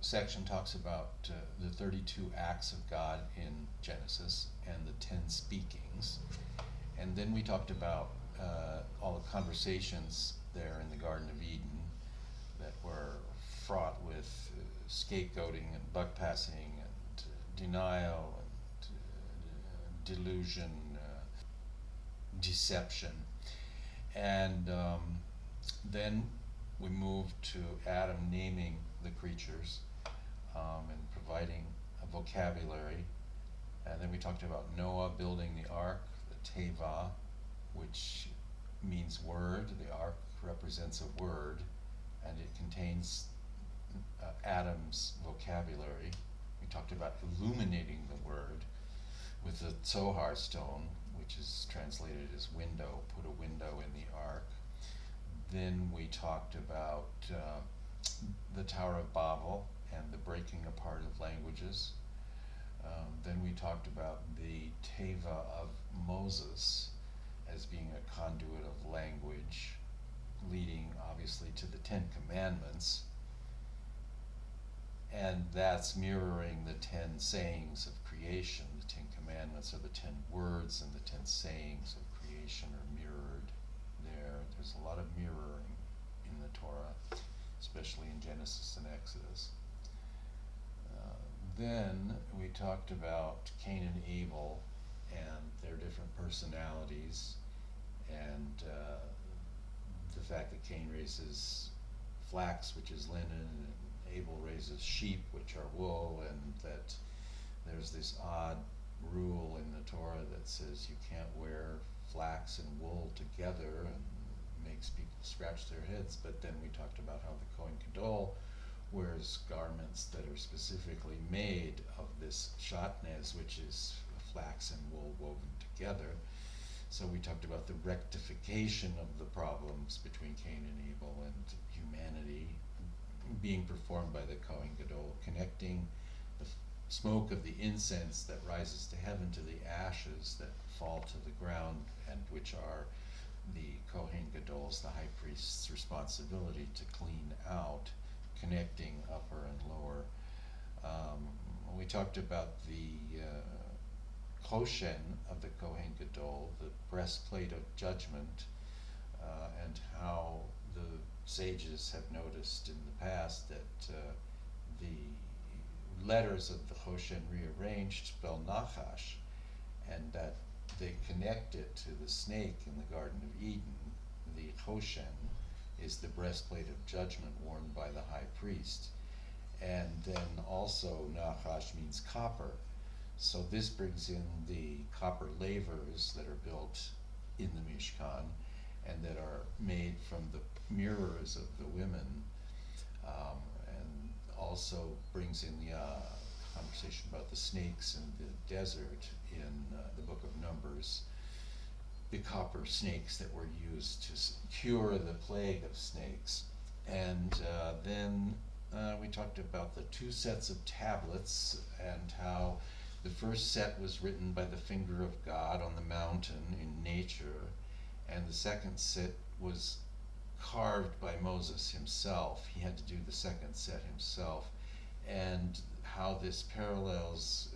section talks about the 32 acts of God in Genesis and the 10 speakings. And then we talked about all the conversations there in the Garden of Eden that were fraught with scapegoating and buck passing and denial and delusion, deception. And then we moved to Adam naming the creatures and providing a vocabulary. And then we talked about Noah building the ark, the Teva, which means word. The ark represents a word, and it contains Adam's vocabulary. We talked about illuminating the word with the Tzohar Stone, which is translated as window, put a window in the ark. Then we talked about the Tower of Babel and the breaking apart of languages. Then we talked about the Teva of Moses as being a conduit of language, leading obviously to the Ten Commandments. And that's mirroring the 10 sayings of creation. The 10 Commandments are the 10 words, and the 10 sayings of creation are mirrored there. There's a lot of mirroring in the Torah, especially in Genesis and Exodus. Then we talked about Cain and Abel and their different personalities, and the fact that Cain raises flax, which is linen, and Abel raises sheep, which are wool, and that there's this odd rule in the Torah that says you can't wear flax and wool together, and makes people scratch their heads. But then we talked about how the Kohen Gadol wears garments that are specifically made of this shatnez, which is flax and wool woven together. So we talked about the rectification of the problems between Cain and Abel and humanity being performed by the Kohen Gadol, connecting the smoke of the incense that rises to heaven to the ashes that fall to the ground, and which are the Kohen Gadol's, the high priest's responsibility to clean out, connecting upper and lower. We talked about the Choshen of the Kohen Gadol, the breastplate of judgment, and how the sages have noticed in the past that the letters of the Choshen rearranged spell Nachash, and that they connect it to the snake in the Garden of Eden. The Choshen is the breastplate of judgment worn by the high priest. And then also Nachash means copper. So this brings in the copper lavers that are built in the Mishkan and that are made from the mirrors of the women, and also brings in the conversation about the snakes in the desert in the book of Numbers, the copper snakes that were used to cure the plague of snakes. And then we talked about the 2 sets of tablets and how the first set was written by the finger of God on the mountain in nature, and the second set was carved by Moses himself. He had to do the second set himself, and how this parallels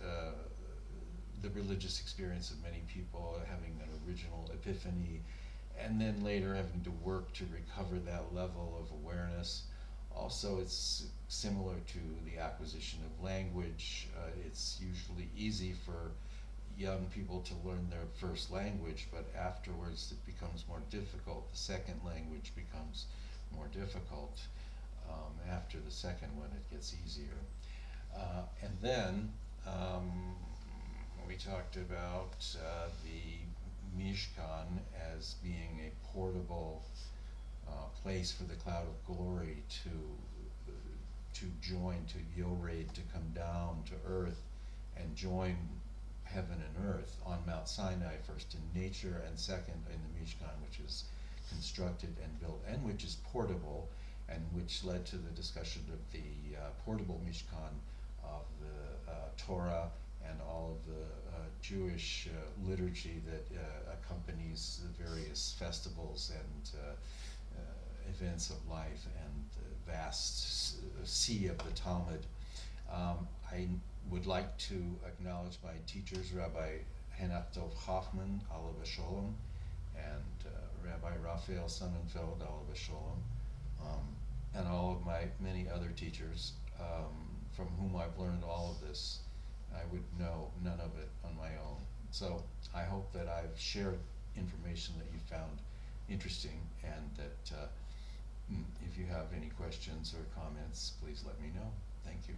the religious experience of many people having an original epiphany, and then later having to work to recover that level of awareness. Also, it's similar to the acquisition of language. It's usually easy for young people to learn their first language, but afterwards it becomes more difficult. The second language becomes more difficult. After the second one, it gets easier. And then we talked about the Mishkan as being a portable place for the cloud of glory to join, to Yored, to come down to earth and join heaven and earth on Mount Sinai, first in nature and second in the Mishkan, which is constructed and built and which is portable, and which led to the discussion of the portable Mishkan of the Torah and all of the Jewish liturgy that accompanies the various festivals and events of life, and the vast sea of the Talmud. I would like to acknowledge my teachers, Rabbi Henach Dov Hoffman, Alav Sholem, and Rabbi Raphael Sonnenfeld, Alav Sholem, and all of my many other teachers from whom I've learned all of this. I would know none of it on my own. So I hope that I've shared information that you found interesting, and that if you have any questions or comments, please let me know. Thank you.